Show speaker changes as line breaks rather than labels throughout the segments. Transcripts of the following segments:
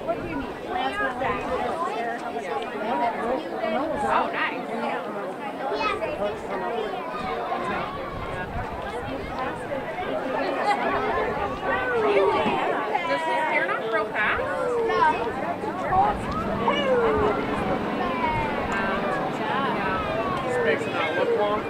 What do you need?
Oh, nice. Really? Does his hair not grow fast?
Just makes it not look long.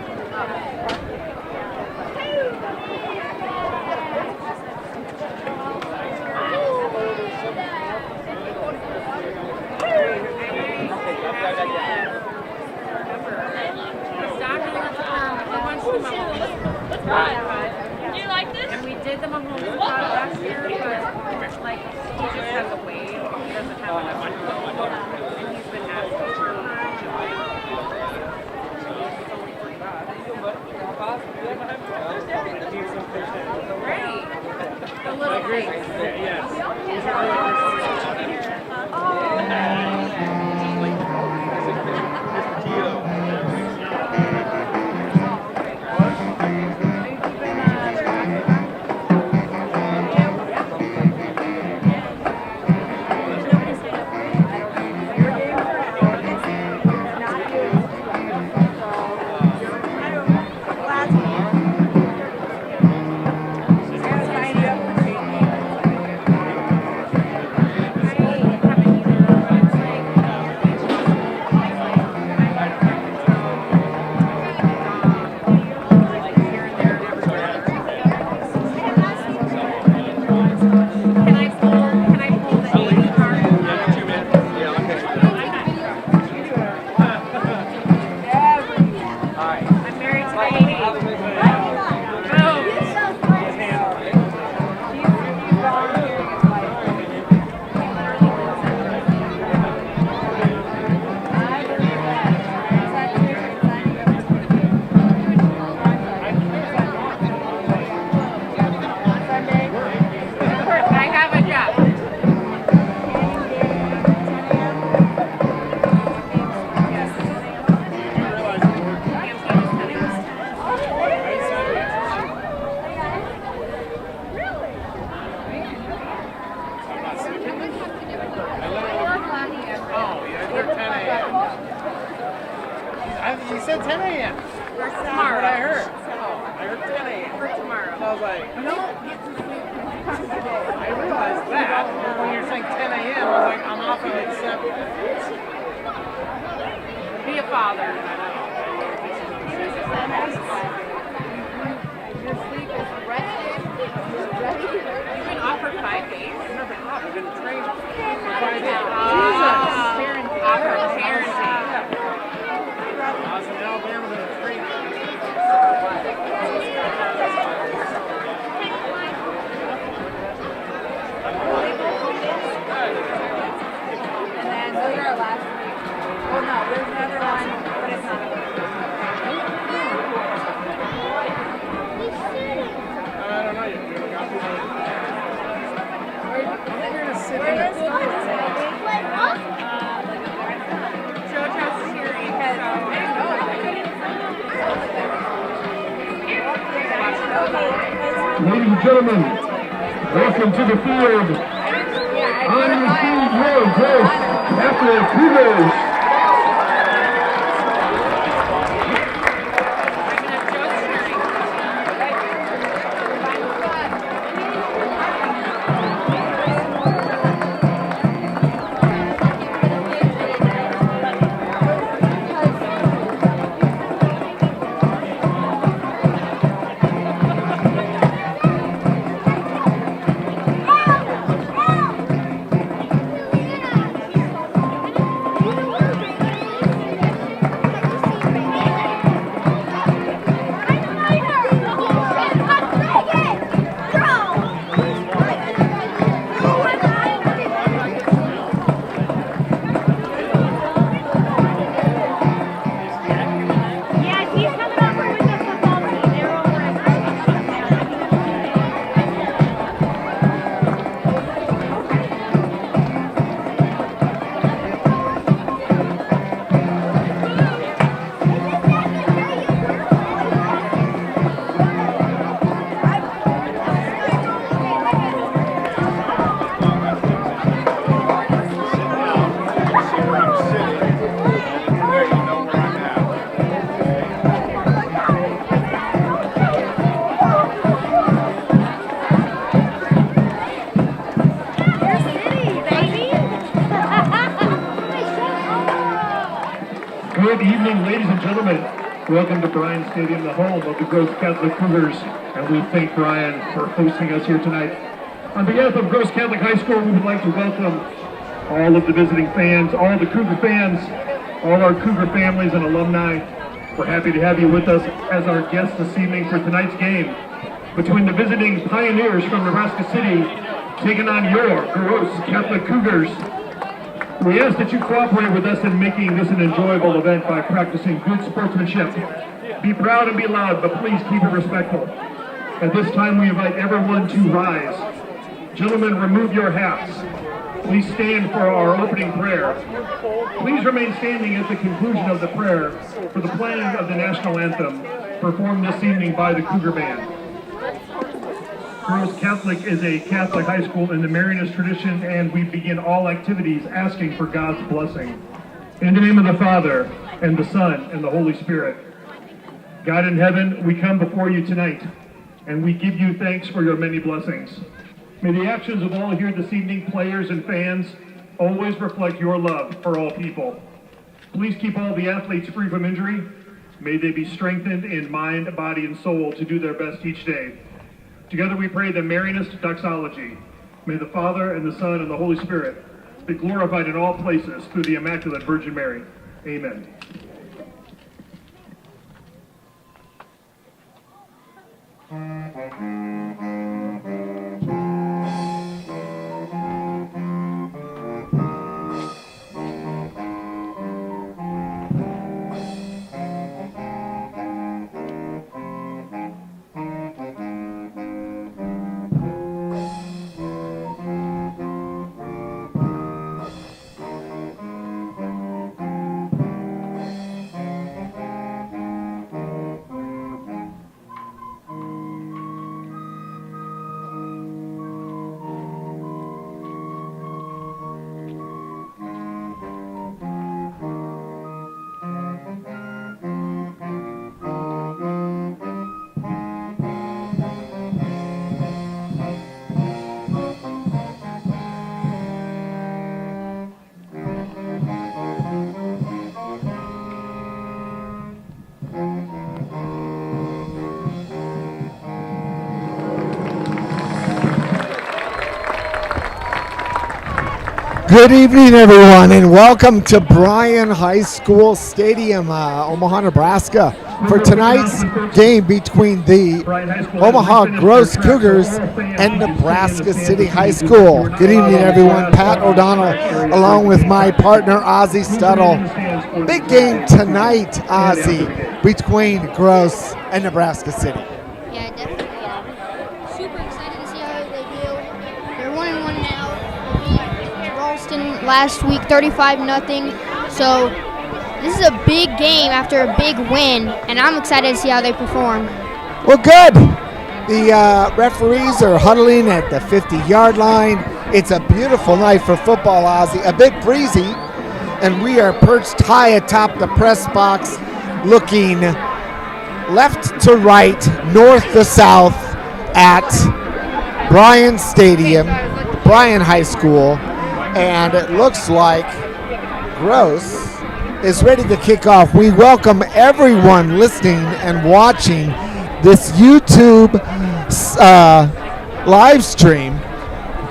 Do you like this? And we did the Mahomes last year, but like he just has a wave. He doesn't have enough money. And he's been asking for Great. The little thing.
Yes. You said 10 a.m.
For tomorrow.
What I heard. I heard 10 a.m.
For tomorrow.
I was like, I realized that. But when you're saying 10 a.m., I was like, I'm off at like 7.
Be a father.
Your sleep is rested.
You've been off for 5 days?
I've never been off. I've been trained for 5 days.
Off for parenting.
I was in Alabama in training.
And then those are our last week. Oh no, there's another one, but it's not.
I don't know yet. I'm here to sit in
Where
it.
is
JoJo's cheering, so I didn't know it.
Ladies and gentlemen, welcome to the field. On your feet, your coach, after Cougars.
Woo!
Good evening, ladies and gentlemen. Welcome to Bryan Stadium, the home of the Gross Catholic Cougars, and we thank Bryan for hosting us here tonight. On behalf of Gross Catholic High School, we would like to welcome all of the visiting fans, all the Cougar fans, all our Cougar families and alumni. We're happy to have you with us as our guests this evening for tonight's game between the visiting Pioneers from Nebraska City taking on your Gross Catholic Cougars. We ask that you cooperate with us in making this an enjoyable event by practicing good sportsmanship. Be proud and be loud, but please keep it respectful. At this time, we invite everyone to rise. Gentlemen, remove your hats. Please stand for our opening prayer. Please remain standing at the conclusion of the prayer for the playing of the national anthem performed this evening by the Cougar Band. Gross Catholic is a Catholic high school in the Marianist tradition, and we begin all activities asking for God's blessing. In the name of the Father, and the Son, and the Holy Spirit. God in heaven, we come before you tonight, and we give you thanks for your many blessings. May the actions of all here this evening, players and fans, always reflect your love for all people. Please keep all the athletes free from injury. May they be strengthened in mind, body, and soul to do their best each day. Together we pray the Marianist doxology. May the Father, and the Son, and the Holy Spirit be glorified in all places through the Immaculate Virgin Mary. Amen.
Good evening, everyone, and welcome to Bryan High School Stadium, Omaha, Nebraska, for tonight's game between the Omaha Gross Cougars and Nebraska City High School. Good evening, everyone. Pat O'Donnell, along with my partner, Ozzie Stuttle. Big game tonight, Ozzie, between Gross and Nebraska City.
Yeah, definitely. Super excited to see how they do. They're 1-1 now. Ralston last week, 35-0. So this is a big game after a big win, and I'm excited to see how they perform.
Well, good. The referees are huddling at the 50-yard line. It's a beautiful night for football, Ozzie. A bit breezy, and we are perched high atop the press box, looking left to right, north to south at Bryan Stadium, Bryan High School, and it looks like Gross is ready to kick off. We welcome everyone listening and watching this YouTube live stream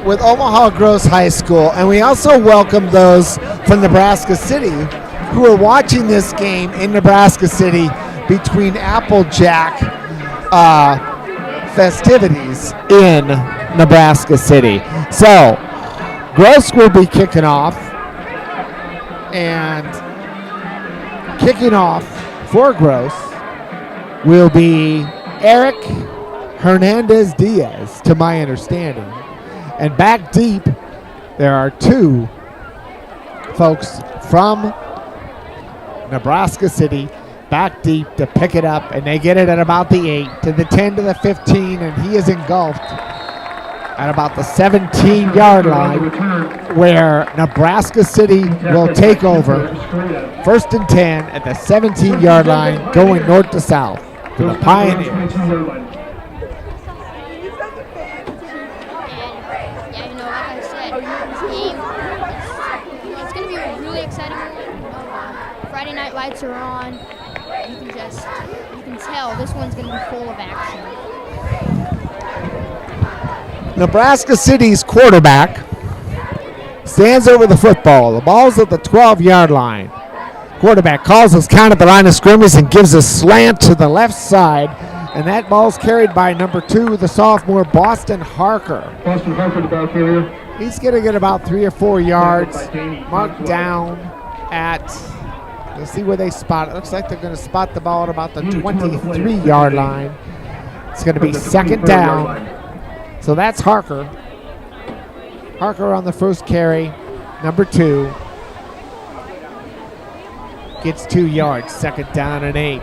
with Omaha Gross High School, and we also welcome those from Nebraska City who are watching this game in Nebraska City between Applejack festivities in Nebraska City. So Gross will be kicking off, and kicking off for Gross will be Eric Hernandez Diaz, to my understanding. And back deep, there are two folks from Nebraska City back deep to pick it up, and they get it at about the 8 to the 10 to the 15, and he is engulfed at about the 17-yard line, where Nebraska City will take over. 1st and 10 at the 17-yard line, going north to south to the Pioneers.
Friday night lights are on. You can tell this one's going to be full of action.
Nebraska City's quarterback stands over the football. The ball's at the 12-yard line. Quarterback calls his count at the line of scrimmage and gives a slant to the left side. And that ball's carried by number 2, the sophomore, Boston Harker.
Boston Harper, the ball carrier.
He's going to get about 3 or 4 yards, marked down at, let's see where they spot it. Looks like they're going to spot the ball at about the 23-yard line. It's going to be second down. So that's Harker. Harker on the first carry, number 2. Gets 2 yards, second down and 8.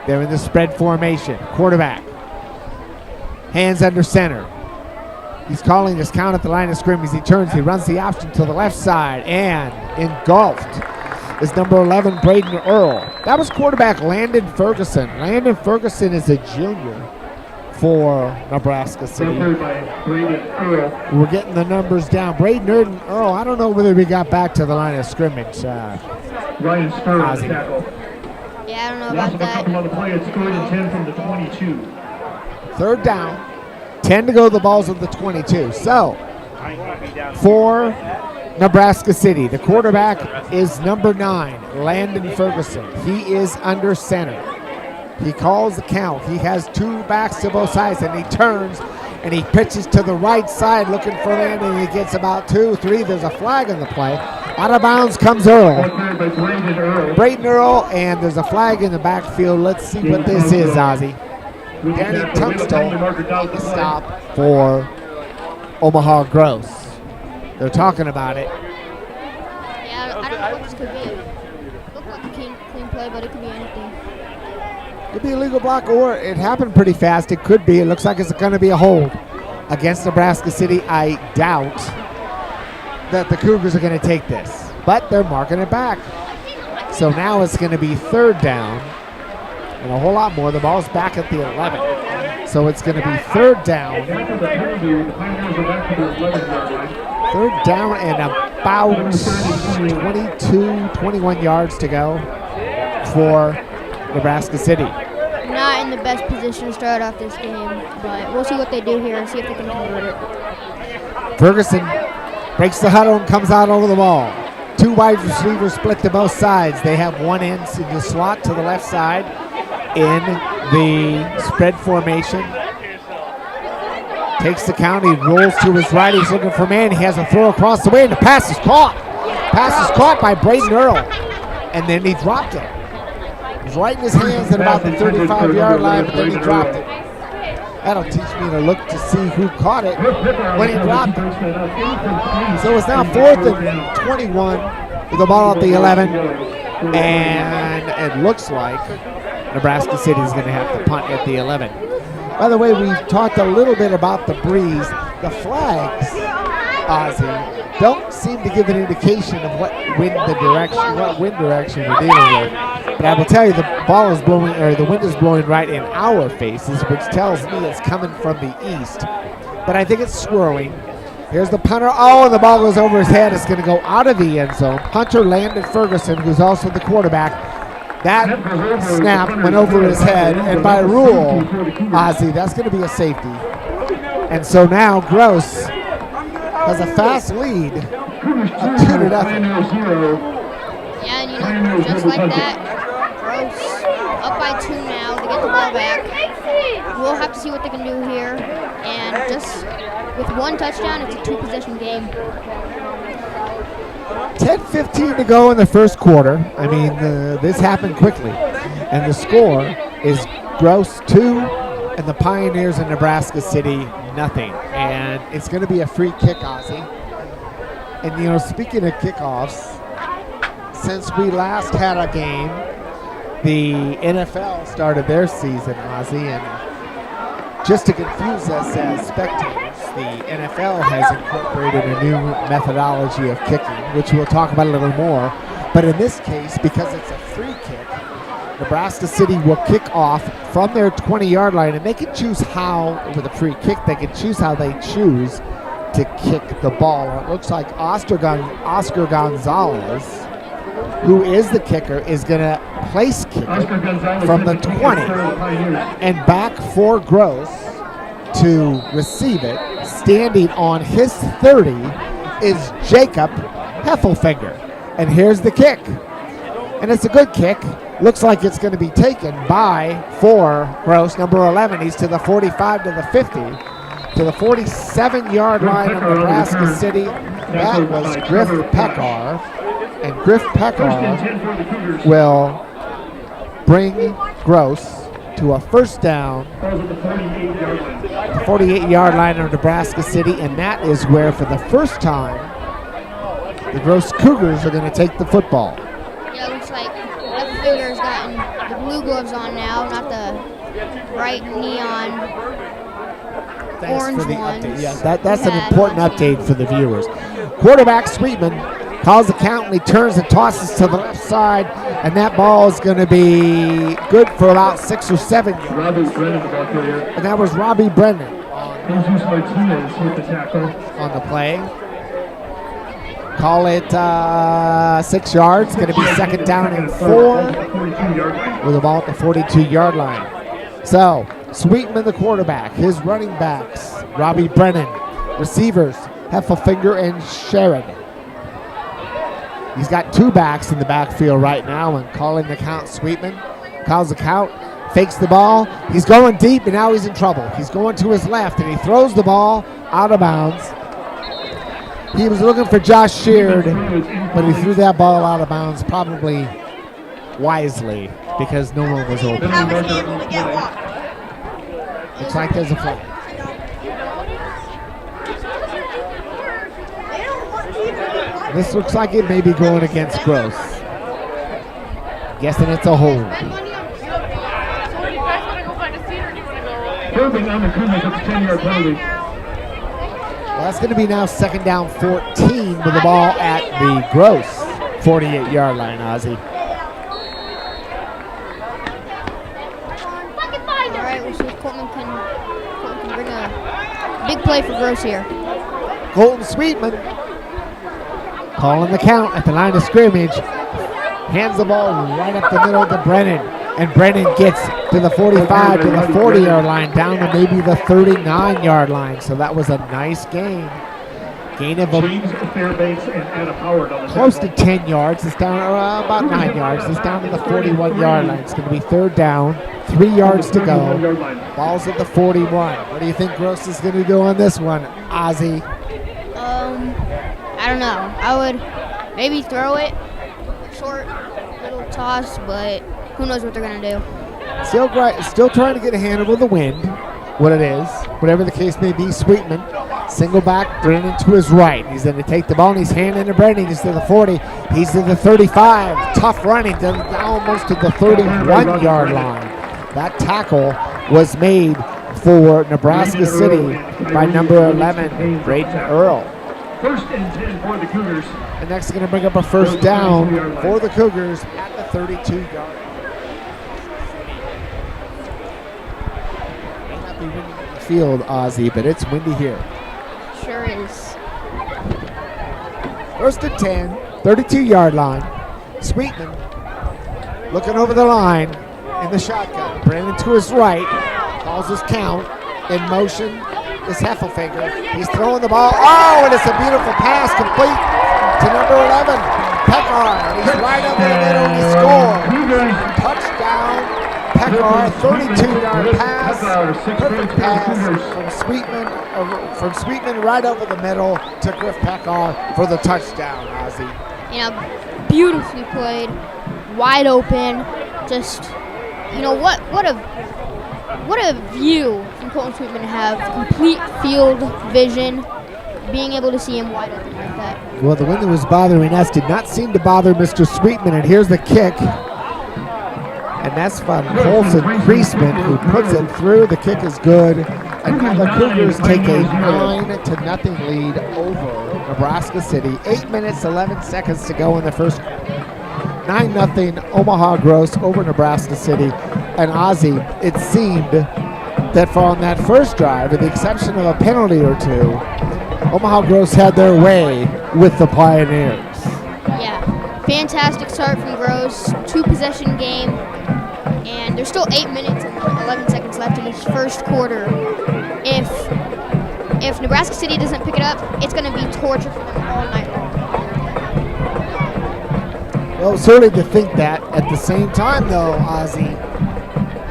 They're in the spread formation. Quarterback. Hands under center. He's calling his count at the line of scrimmage. He turns, he runs the option to the left side, and engulfed is number 11, Braden Earl. That was quarterback Landon Ferguson. Landon Ferguson is a junior for Nebraska City. We're getting the numbers down. Braden Earl, I don't know whether we got back to the line of scrimmage.
Ryan Spur on the tackle.
Yeah, I don't know
Loss
about
of a couple on
that.
the play. It's 3rd and 10 from the 22.
Third down. 10 to go, the ball's at the 22. So, for Nebraska City, the quarterback is number 9, Landon Ferguson. He is under center. He calls the count. He has 2 backs to both sides, and he turns and he pitches to the right side looking for Landon. He gets about 2, 3. There's a flag on the play. Out of bounds comes Earl. Braden Earl, and there's a flag in the backfield. Let's see what this is, Ozzie. Danny Tunstall on the stop for Omaha Gross. They're talking about it.
Yeah, I don't know what this could be. Looked like a clean play, but it could be anything.
Could be a legal block, or it happened pretty fast. It could be. It looks like it's going to be a hold against Nebraska City. I doubt that the Cougars are going to take this, but they're marking it back. So now it's going to be 3rd down and a whole lot more. The ball's back at the 11. So it's going to be 3rd down. 3rd down and about 22, 21 yards to go for Nebraska City.
Not in the best position to start off this game, but we'll see what they do here and see if they can convert it.
Ferguson breaks the huddle and comes out over the ball. 2 wide receivers split to both sides. They have one in the slot to the left side in the spread formation. Takes the count. He rolls to his right. He's looking for man. He has a throw across the way, and the pass is caught. Pass is caught by Braden Earl, and then he dropped it. It was right in his hands at about the 35-yard line, but then he dropped it. That'll teach me to look to see who caught it when he dropped it. So it's now 4th and 21 with the ball at the 11. And it looks like Nebraska City is going to have to punt at the 11. By the way, we've talked a little bit about the breeze. The flags, Ozzie, don't seem to give an indication of what wind direction we're dealing with. But I will tell you, the ball is blowing, or the wind is blowing right in our faces, which tells me it's coming from the east. But I think it's swirling. Here's the punter. Oh, and the ball goes over his head. It's going to go out of the end zone. Punter Landon Ferguson, who's also the quarterback. That snap went over his head, and by rule, Ozzie, that's going to be a safety. And so now Gross has a fast lead of 2-0.
Yeah, and just like that, Gross up by 2 now to get the ball back. We'll have to see what they can do here. And just with 1 touchdown, it's a 2-possession game.
10:15 to go in the first quarter. I mean, this happened quickly. And the score is Gross 2 and the Pioneers in Nebraska City nothing. And it's going to be a free kick, Ozzie. And, speaking of kickoffs, since we last had a game, the NFL started their season, Ozzie, and just to confuse us as spectators, the NFL has incorporated a new methodology of kicking, which we'll talk about a little more. But in this case, because it's a free kick, Nebraska City will kick off from their 20-yard line, and they can choose how, with a free kick, they can choose how they choose to kick the ball. It looks like Oscar Gonzalez who is the kicker, is going to place kick
Oscar
it
Gonzalez
from the
in kick
20
for the Pioneers.
and back for Gross to receive it. Standing on his 30 is Jacob Heffelfinger. And here's the kick. And it's a good kick. Looks like it's going to be taken for Gross, number 11. He's to the 45, to the 50, to the 47-yard line of Nebraska City. That was Griff Pekar. And Griff Pekar will bring Gross to a first down, the 48-yard line of Nebraska City. And that is where, for the first time, the Gross Cougars are going to take the football.
Yeah, it looks like Heffelfinger's gotten the blue gloves on now, not the bright neon
Thanks
orange
for the
ones.
update. Yeah, that's an
Yeah,
important
that's
update for the viewers. Quarterback Sweetman calls the count and he turns and tosses to the left side, and that ball is going to be good for about 6 or 7 yards.
Robbie Brennan, the ball carrier.
And that was Robbie Brennan
Jesus Martinez with the tackle.
on the play. Call it 6 yards. Going to be second down and 4 with the ball at the 42-yard line. So, Sweetman the quarterback, his running backs, Robbie Brennan, receivers, Heffelfinger and Sharon. He's got 2 backs in the backfield right now, and calling the count, Sweetman calls the count, fakes the ball. He's going deep, and now he's in trouble. He's going to his left, and he throws the ball out of bounds. He was looking for Josh Sheard, but he threw that ball out of bounds probably wisely because no one was open. Looks like there's a flag. This looks like it may be going against Gross. Guessing it's a hold.
Irving on the Cougars at the 10-yard penalty.
Well, that's going to be now second down 14 with the ball at the Gross 48-yard line, Ozzy.
All right, we'll see if Colton can bring a big play for Gross here.
Colton Sweetman calling the count at the line of scrimmage. Hands the ball right up the middle to Brennan. And Brennan gets to the 45, to the 40-yard line, down to maybe the 39-yard line. So that was a nice gain. Gain of
James Fairbanks and Adam Howard on the
close to 10 yards. It's down about 9 yards. It's down to the 41-yard line. It's going to be third down, 3 yards to go. Ball's at the 41. What do you think Gross is going to do on this one, Ozzy?
I don't know. I would maybe throw it, short little toss, but who knows what they're gonna do.
Still trying to get a handle of the wind, what it is, whatever the case may be. Sweetman, single back, Brennan to his right. He's going to take the ball and he's handing to Brennan. He's to the 40. He's to the 35. Tough running, almost to the 31-yard line. That tackle was made for Nebraska City by number 11, Braden Earl.
First and 10 for the Cougars.
And that's going to bring up a first down for the Cougars at the 32-yard line. May not be windy in the field, Ozzy, but it's windy here.
Sure is.
First and 10, 32-yard line. Sweetman looking over the line in the shotgun. Brandon to his right, calls his count. In motion is Heffelfinger. He's throwing the ball. Oh, and it's a beautiful pass complete to number 11, Pekar. And he's right over the middle and he scores. Touchdown, Pekar, 32-yard pass. Perfect pass from Sweetman right over the middle to Griff Pekar for the touchdown, Ozzy.
Beautifully played, wide open. Just, what a view from Colton Sweetman to have complete field vision, being able to see him wide open like that.
Well, the wind that was bothering us did not seem to bother Mr. Sweetman, and here's the kick. And that's from Colson Priestman, who puts it through. The kick is good. And now the Cougars take a 9-0 lead over Nebraska City. 8 minutes, 11 seconds to go in the first. 9-0 Omaha Gross over Nebraska City. And Ozzy, it seemed that on that first drive, with the exception of a penalty or two, Omaha Gross had their way with the Pioneers.
Yeah, fantastic start from Gross, 2-possession game, and there's still 8 minutes and 11 seconds left in this first quarter. If Nebraska City doesn't pick it up, it's going to be torture for them all night long.
Well, it's early to think that. At the same time, though, Ozzy,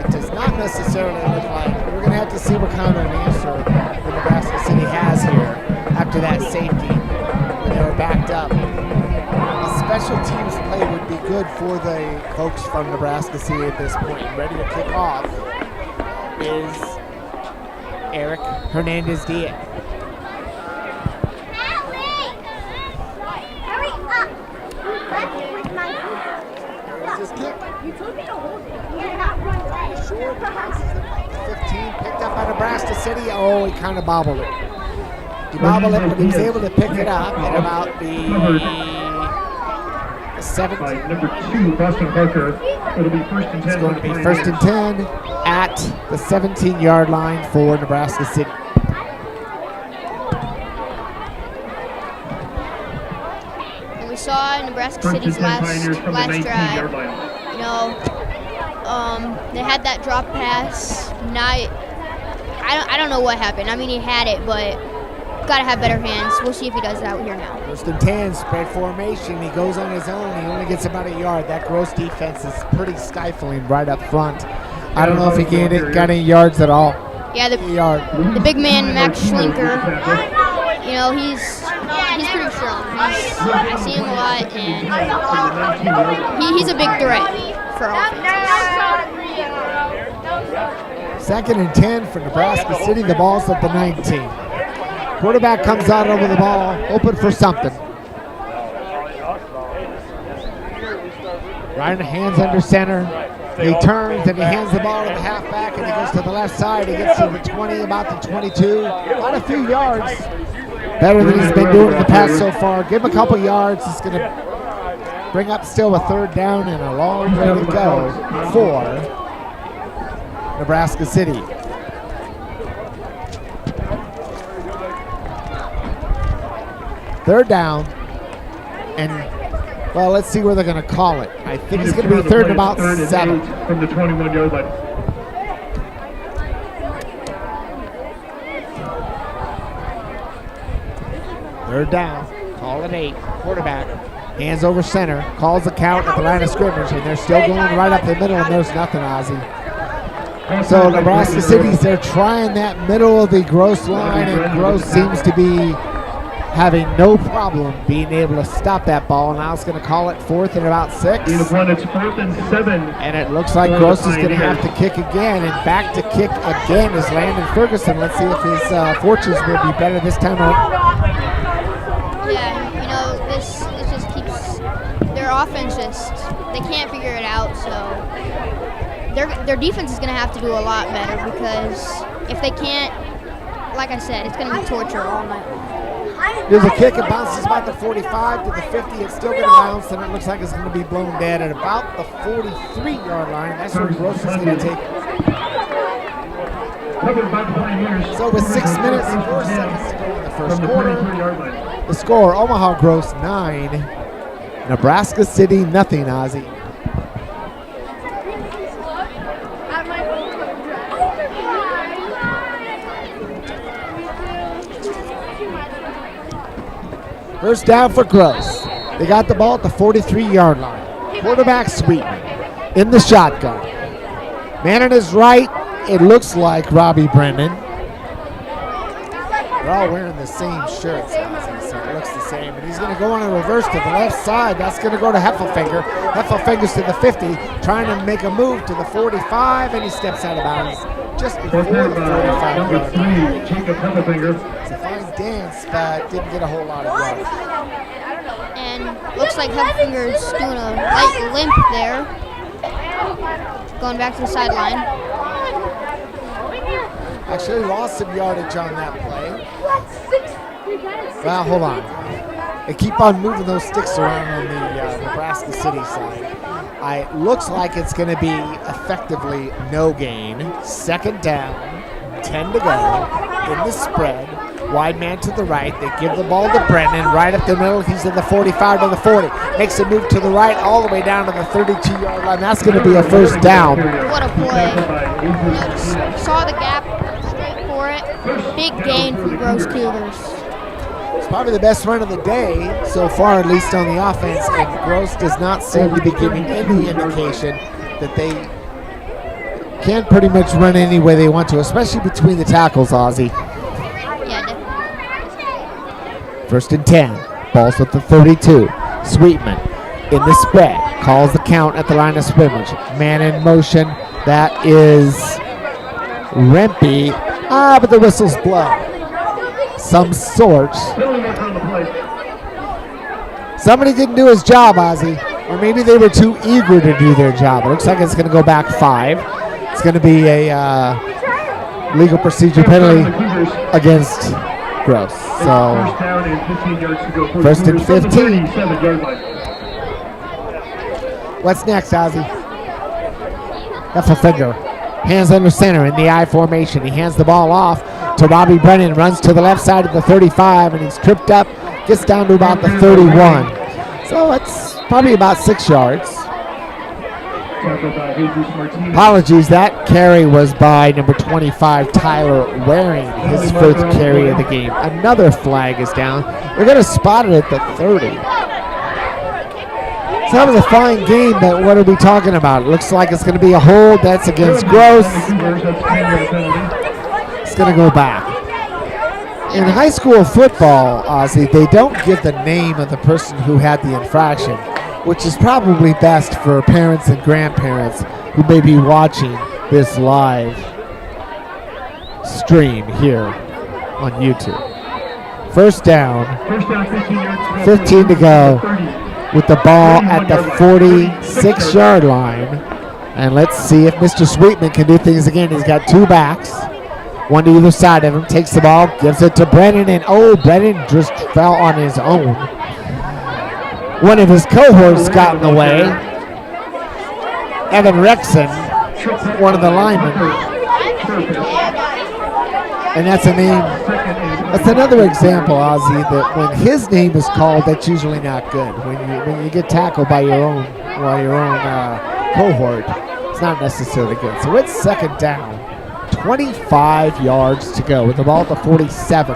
it does not necessarily look like we're going to have to see what kind of an answer the Nebraska City has here after that safety when they were backed up. A special teams play would be good for the folks from Nebraska City at this point. Ready to kick off is Eric Hernandez-Diaz. There's his kick.
You told me to hold it. You're not running away.
Short passes the 15, picked up by Nebraska City. Oh, he kind of bobbled it. He bobbled it, but he was able to pick it up at about the 17.
By number 2, Boston Parker. It'll be first and 10.
It's going to be first and 10 at the 17-yard line for Nebraska City.
And we saw Nebraska City's last drive. You know, they had that drop pass. I don't know what happened. I mean, he had it, but got to have better hands. We'll see if he does it out here now.
First and 10, spread formation. He goes on his own. He only gets about a yard. That Gross defense is pretty stifling right up front. I don't know if he got any yards at all.
Yeah, the big man, Max Schlinker, you know, he's pretty strong. I see him a lot, and he's a big threat for offense.
Second and 10 for Nebraska City. The ball's at the 19. Quarterback comes out over the ball, open for something. Ryan hands under center. He turns and he hands the ball to the halfback, and he goes to the left side. He gets to the 20, about the 22. About a few yards. Better than he's been doing in the past so far. Give him a couple yards. It's going to bring up still a third down and a long way to go for Nebraska City. Third down, and, well, let's see where they're going to call it. I think it's going to be third and about 7.
From the 21-yard line.
Third down, call it 8. Quarterback, hands over center, calls the count at the line of scrimmage, and they're still going right up the middle, and there's nothing, Ozzy. So Nebraska City's, they're trying that middle of the Gross line, and Gross seems to be having no problem being able to stop that ball. Now it's going to call it fourth and about 6.
It's 4th and 7.
And it looks like Gross is going to have to kick again, and back to kick again is Landon Ferguson. Let's see if his fortunes will be better this time around.
Yeah, you know, this just keeps their offense they can't figure it out, so their defense is going to have to do a lot better, because if they can't, like I said, it's going to be torture all night long.
There's a kick, it bounces about the 45 to the 50. It's still going to bounce, and it looks like it's going to be blown dead at about the 43-yard line. That's where Gross is going to take it. So with 6 minutes and 4 seconds to go in the first quarter, the score, Omaha Gross 9, Nebraska City nothing, Ozzy. First down for Gross. They got the ball at the 43-yard line. Quarterback sweep in the shotgun. Man on his right, it looks like Robbie Brennan. They're all wearing the same shirts, so it looks the same. And he's going to go on a reverse to the left side. That's going to go to Heffelfinger. Heffelfinger's to the 50, trying to make a move to the 45, and he steps out of bounds just before the 45-yard line.
Jacob Heffelfinger.
It's a fine dance, but didn't get a whole lot of yards.
And looks like Heffelfinger's doing a light limp there. Going back to the sideline.
Actually lost some yardage on that play. Well, hold on. They keep on moving those sticks around on the Nebraska City side. It looks like it's going to be effectively no gain. Second down, 10 to go in the spread. Wide man to the right. They give the ball to Brennan. Right up the middle. He's in the 45 to the 40. Makes a move to the right all the way down to the 32-yard line. That's going to be a first down.
What a play. Just saw the gap, straight for it. Big gain for the Gross Cougars.
It's probably the best run of the day so far, at least on the offense. And Gross does not seem to be giving any indication that they can pretty much run any way they want to, especially between the tackles, Ozzie.
Yeah, definitely.
First and 10. Ball's with the 32. Sweetman in the spread. Calls the count at the line of scrimmage. Man in motion. That is Rempe. But the whistle's blown. Some sort. Somebody didn't do his job, Ozzie. Or maybe they were too eager to do their job. It looks like it's going to go back 5. It's going to be a legal procedure penalty against Gross. So, first and 15. What's next, Ozzie? Heffelfinger. Hands under center in the I formation. He hands the ball off to Robbie Brennan. Runs to the left side of the 35, and he's tripped up. Gets down to about the 31. So, it's probably about 6 yards. Apologies, that carry was by number 25, Tyler Waring, his first carry of the game. Another flag is down. They're going to spot it at the 30. So that was a fine game, but what are we talking about? It looks like it's going to be a hold. That's against Gross. It's going to go back. In high school football, Ozzie, they don't give the name of the person who had the infraction, which is probably best for parents and grandparents who may be watching this live stream here on YouTube. First down, 15 to go with the ball at the 46-yard line. And let's see if Mr. Sweetman can do things again. He's got 2 backs, one to either side of him. Takes the ball, gives it to Brennan, and Brennan just fell on his own. One of his cohorts got in the way. Evan Rexon, one of the linemen. And that's a name. That's another example, Ozzie, that when his name is called, that's usually not good. When you get tackled by your own cohort, it's not necessarily good. So it's second down. 25 yards to go with the ball at the 47.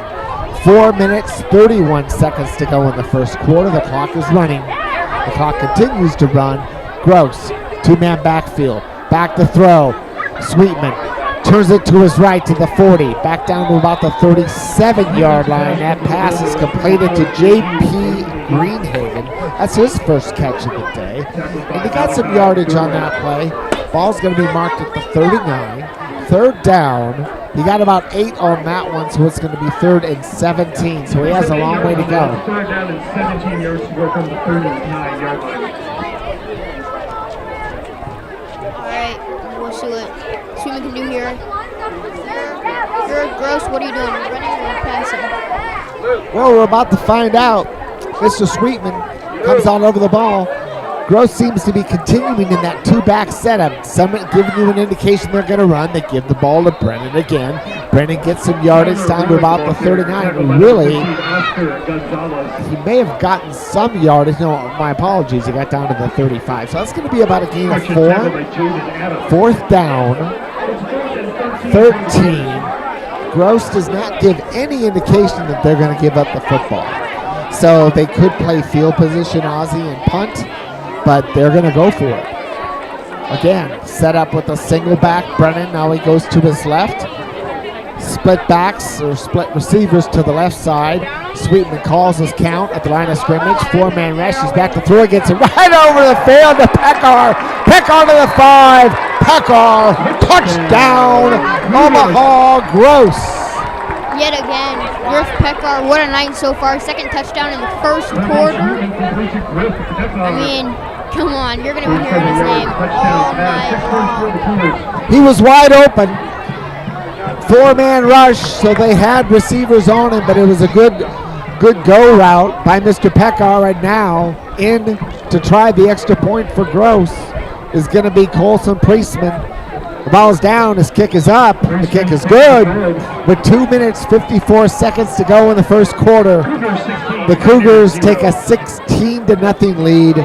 4 minutes, 31 seconds to go in the first quarter. The clock is running. The clock continues to run. Gross, 2-man backfield. Back to throw. Sweetman turns it to his right to the 40. Back down to about the 37-yard line. That pass is completed to J.P. Greenhaven. That's his first catch of the day. And he got some yardage on that play. Ball's going to be marked at the 39. Third down. He got about 8 on that one, so it's going to be 3rd and 17. So he has a long way to go.
3rd down and 17 yards to go from the 39-yard line.
All right, we'll see what Sweetman can do here. You're Gross. What are you doing? Running or passing?
Well, we're about to find out. Mr. Sweetman comes all over the ball. Gross seems to be continuing in that 2-back setup. Some giving you an indication they're going to run. They give the ball to Brennan again. Brennan gets some yardage down to about the 39. Really, he may have gotten some yardage. No, my apologies. He got down to the 35. So that's going to be about a gain of 4. 4th down, 13. Gross does not give any indication that they're going to give up the football. So they could play field position, Ozzie, and punt, but they're going to go for it. Again, set up with a single back. Brennan, now he goes to his left. Split backs or split receivers to the left side. Sweetman calls his count at the line of scrimmage. 4-man rush. He's back to throw. Gets it right over the field to Pekar. Pekar to the 5. Pekar, touchdown, Omaha Gross.
Yet again, Griff Pekar, what a night so far. 2nd touchdown in the first quarter. I mean, come on, you're going to be hearing his name all night long.
He was wide open. 4-man rush, so they had receivers on him, but it was a good go route by Mr. Pekar. And now in to try the extra point for Gross is going to be Colson Priestman. The ball's down. His kick is up. The kick is good. With 2 minutes, 54 seconds to go in the first quarter, the Cougars take a 16-0 lead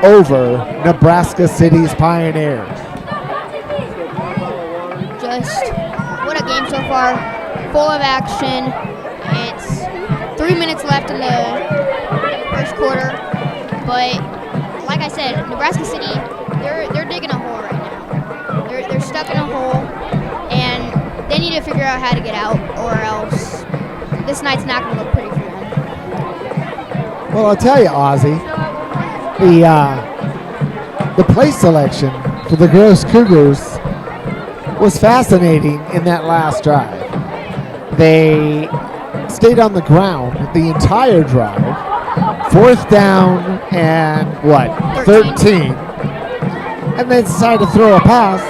over Nebraska City's Pioneers.
Just what a game so far. Full of action. It's 3 minutes left in the first quarter. But like I said, Nebraska City, they're digging a hole right now. They're stuck in a hole, and they need to figure out how to get out, or else this night's not going to look pretty for them.
Well, I'll tell you, Ozzy, the play selection for the Gross Cougars was fascinating in that last drive. They stayed on the ground the entire drive. 4th down and 13. And they decided to throw a pass,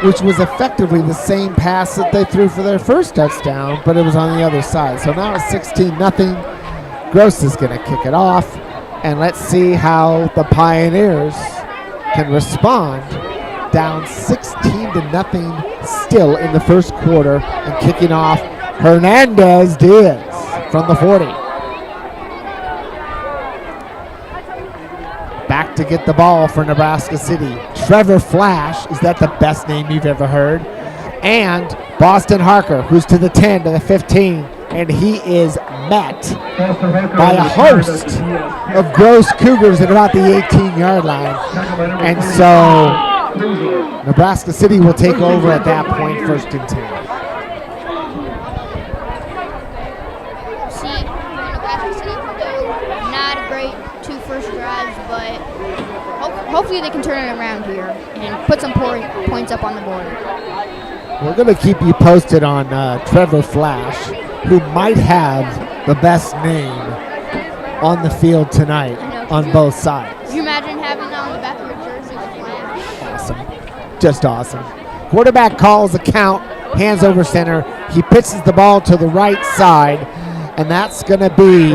which was effectively the same pass that they threw for their first touchdown, but it was on the other side. So now it's 16-0. Gross is going to kick it off, and let's see how the Pioneers can respond. Down 16-0 still in the first quarter, and kicking off Hernandez Diaz from the 40. Back to get the ball for Nebraska City. Trevor Flash, is that the best name you've ever heard? And Boston Harker, who's to the 10, to the 15, and he is met by a host of Gross Cougars at about the 18-yard line. And so Nebraska City will take over at that point, 1st and 10.
See what Nebraska City can do. Not a great 2 first drives, but hopefully they can turn it around here and put some points up on the board.
We're going to keep you posted on Trevor Flash, who might have the best name on the field tonight on both sides.
Can you imagine having that on the back of your jersey with Flash?
Awesome. Just awesome. Quarterback calls a count, hands over center. He pitches the ball to the right side, and that's going to be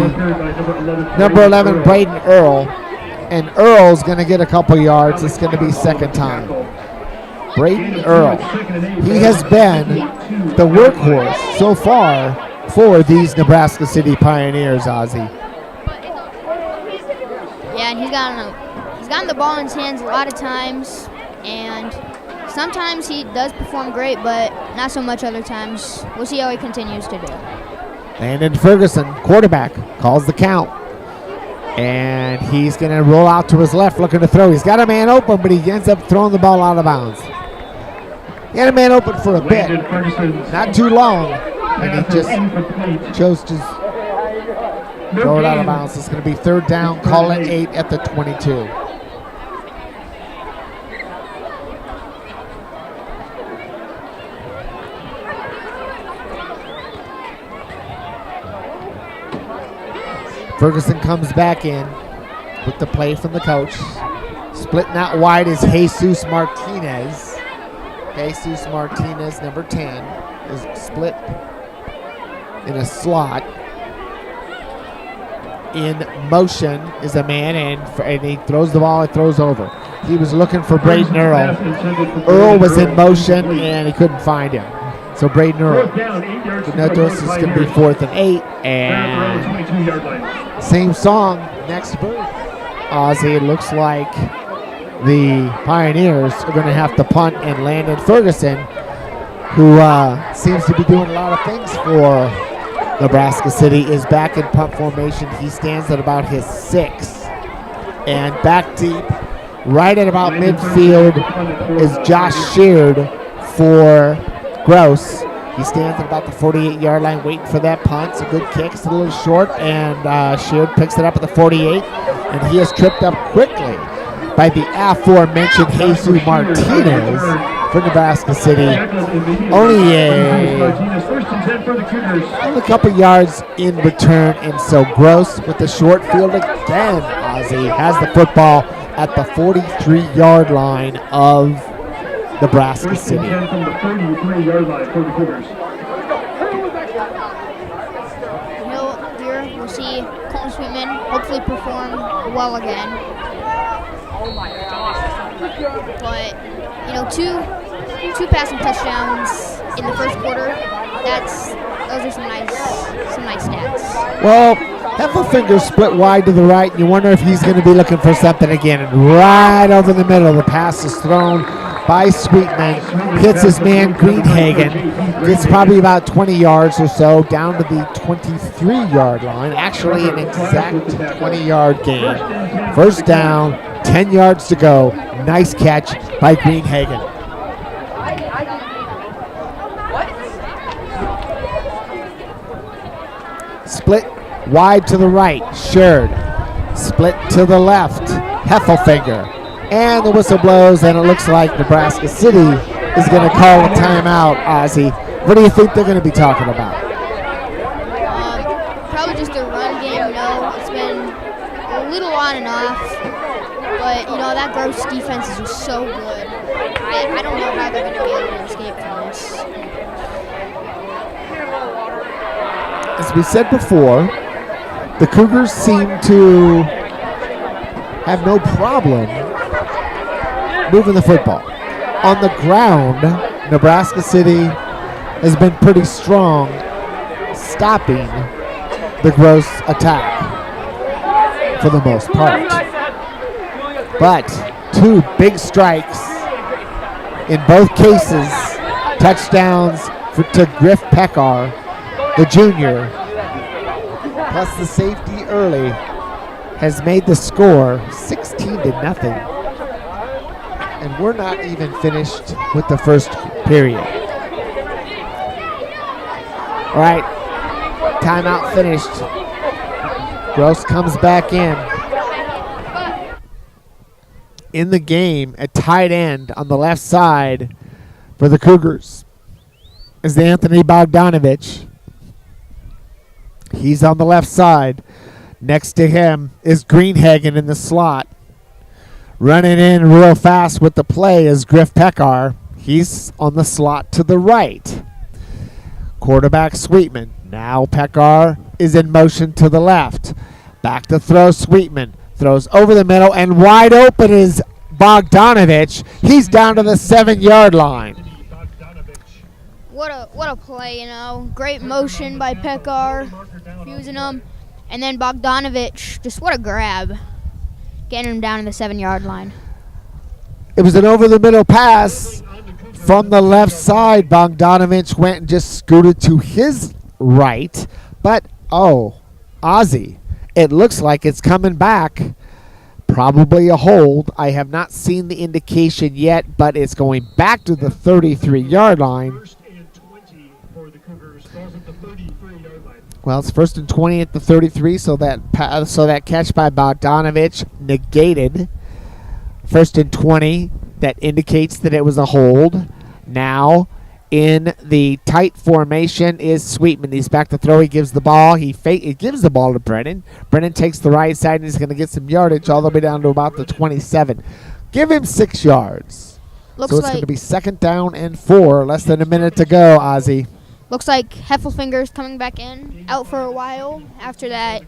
number 11, Braden Earl. And Earl's going to get a couple yards. It's going to be second time. Braden Earl. He has been the workhorse so far for these Nebraska City Pioneers, Ozzy.
Yeah, and he's gotten the ball in his hands a lot of times, and sometimes he does perform great, but not so much other times. We'll see how he continues to do.
Landon Ferguson, quarterback, calls the count. And he's going to roll out to his left looking to throw. He's got a man open, but he ends up throwing the ball out of bounds. He had a man open for a bit, not too long, and he just chose to throw it out of bounds. It's going to be 3rd down, call it 8 at the 22. Ferguson comes back in with the play from the coach. Splitting out wide is Jesus Martinez. Jesus Martinez, number 10, is split in a slot. In motion is a man, and he throws the ball and throws over. He was looking for Braden Earl. Earl was in motion, and he couldn't find him. So Braden Earl. This is going to be 4th and 8, and same song, next verse. Ozzy, it looks like the Pioneers are going to have to punt, and Landon Ferguson, who seems to be doing a lot of things for Nebraska City, is back in punt formation. He stands at about his 6th, and back deep, right at about midfield, is Josh Sheard for Gross. He stands at about the 48-yard line waiting for that punt. It's a good kick. It's a little short, and Sheard picks it up at the 48, and he is tripped up quickly by the aforementioned Jesus Martinez for Nebraska City. Only a couple yards in return, and so Gross with the short field again. Ozzy has the football at the 43-yard line of Nebraska City.
From the 33-yard line for the Cougars.
Here we'll see Colton Sweetman hopefully perform well again. But, 2 passing touchdowns in the first quarter. Those are some nice stats.
Well, Heffelfinger split wide to the right, and you wonder if he's going to be looking for something again. And right over the middle, the pass is thrown by Sweetman, hits his man Greenhagen, gets probably about 20 yards or so down to the 23-yard line. Actually, an exact 20-yard gain. First down, 10 yards to go. Nice catch by Greenhagen. Split wide to the right, Sherd. Split to the left, Heffelfinger. And the whistle blows, and it looks like Nebraska City is going to call a timeout, Ozzy. What do you think they're going to be talking about?
Probably just their run game. It's been a little on and off. But, that Gross defense is just so good. I don't know how they're going to be able to escape from this.
As we said before, the Cougars seem to have no problem moving the football. On the ground, Nebraska City has been pretty strong stopping the Gross attack for the most part. But 2 big strikes in both cases, touchdowns to Griff Pekar, the junior, plus the safety early, has made the score 16-0. And we're not even finished with the first period. All right, timeout finished. Gross comes back in. In the game, at tight end on the left side for the Cougars is Anthony Bogdanovich. He's on the left side. Next to him is Greenhagen in the slot. Running in real fast with the play is Griff Pekar. He's on the slot to the right. Quarterback Sweetman. Now Pekar is in motion to the left. Back to throw Sweetman. Throws over the middle, and wide open is Bogdanovich. He's down to the 7-yard line.
What a play, Great motion by Pekar, fusing him. And then Bogdanovich, just what a grab. Getting him down to the 7-yard line.
It was an over-the-middle pass from the left side. Bogdanovich went and just scooted to his right. But, Ozzy, it looks like it's coming back. Probably a hold. I have not seen the indication yet, but it's going back to the 33-yard line. Well, it's 1st and 20 at the 33, so that catch by Bogdanovich negated. 1st and 20, that indicates that it was a hold. Now, in the tight formation is Sweetman. He's back to throw. He gives the ball. He gives the ball to Brennan. Brennan takes the right side, and he's going to get some yardage all the way down to about the 27. Give him 6 yards. So it's going to be 2nd down and 4. Less than a minute to go, Ozzy.
Looks like Heffelfinger's coming back in, out for a while after that.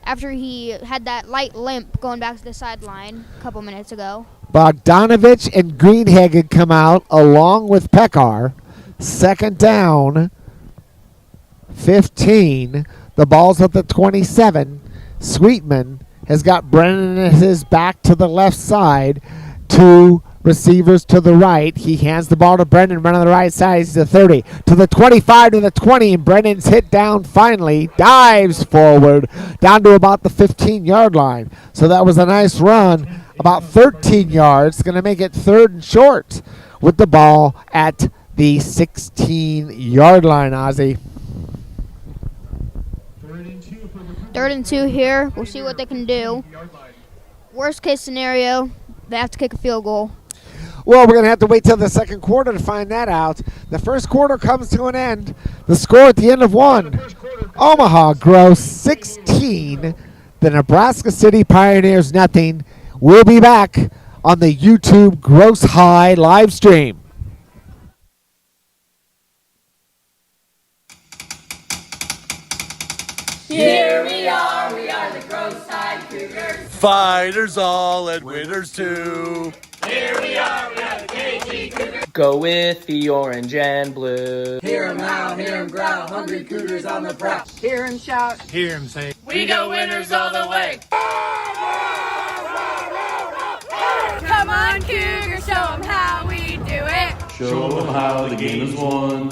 After he had that light limp going back to the sideline a couple minutes ago.
Bogdanovich and Greenhagen come out along with Pekar. 2nd down, 15. The ball's at the 27. Sweetman has got Brennan at his back to the left side. 2 receivers to the right. He hands the ball to Brennan, run on the right side. He's the 30 to the 25 to the 20, and Brennan's hit down finally. Dives forward down to about the 15-yard line. So that was a nice run, about 13 yards. Going to make it 3rd and short with the ball at the 16-yard line, Ozzy.
3rd and 2 here. We'll see what they can do. Worst case scenario, they have to kick a field goal.
Well, we're going to have to wait till the 2nd quarter to find that out. The 1st quarter comes to an end. The score at the end of 1. Omaha Gross 16. The Nebraska City Pioneers nothing. We'll be back on the YouTube Gross High live stream.
Here we are the Gross High Cougars. Fighters all and winners too. Here we are the City Cougars.
Go with the orange and blue.
Hear 'em howl, hear 'em growl, hungry Cougars on the prowl.
Hear him shout.
Hear him say,
We go winners all the way.
Come on, Cougars, show them how we do it.
Show them how the game is won.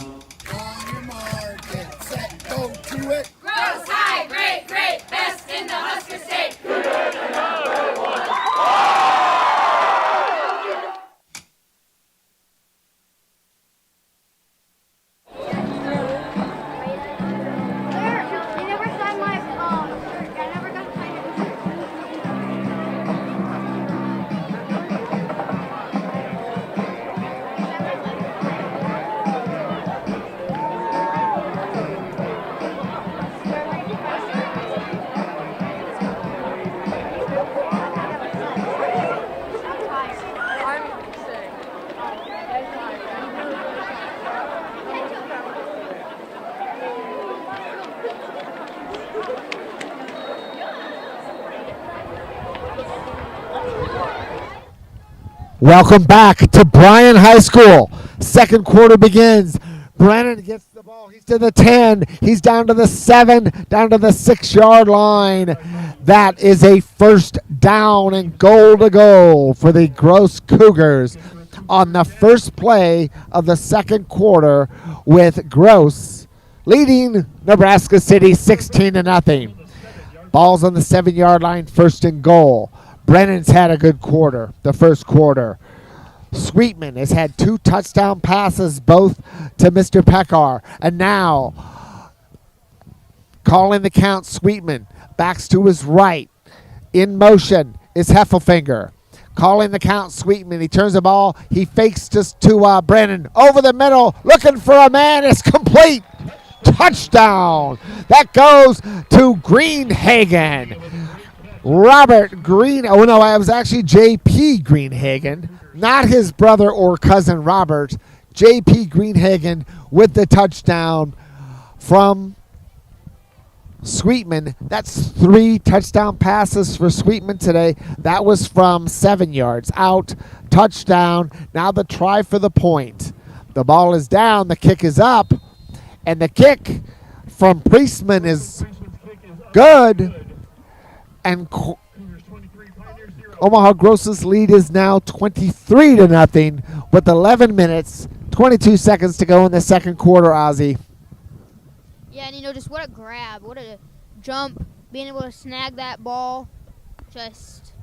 Gross High, great, great, best in the Husker State.
They never signed my shirt. I never got to sign it.
Welcome back to Bryan High School. Second quarter begins. Brennan gets the ball. He's to the 10. He's down to the 7, down to the 6-yard line. That is a first down and goal to go for the Gross Cougars on the first play of the second quarter, with Gross leading Nebraska City 16-0. Ball's on the 7-yard line, first and goal. Brennan's had a good quarter, the first quarter. Sweetman has had 2 touchdown passes, both to Mr. Pekar. And now, calling the count, Sweetman backs to his right. In motion is Heffelfinger. Calling the count, Sweetman. He turns the ball. He fakes to Brennan. Over the middle, looking for a man. It's complete. Touchdown. That goes to Greenhagen. Robert Green. Oh, no, it was actually J.P. Greenhagen, not his brother or cousin Robert. J.P. Greenhagen with the touchdown from Sweetman. That's 3 touchdown passes for Sweetman today. That was from 7 yards out. Touchdown. Now the try for the point. The ball is down. The kick is up. And the kick from Priestman is good. And Omaha Gross's lead is now 23-0 with 11 minutes, 22 seconds to go in the second quarter, Ozzy.
Yeah, and just what a grab, what a jump, being able to snag that ball. Just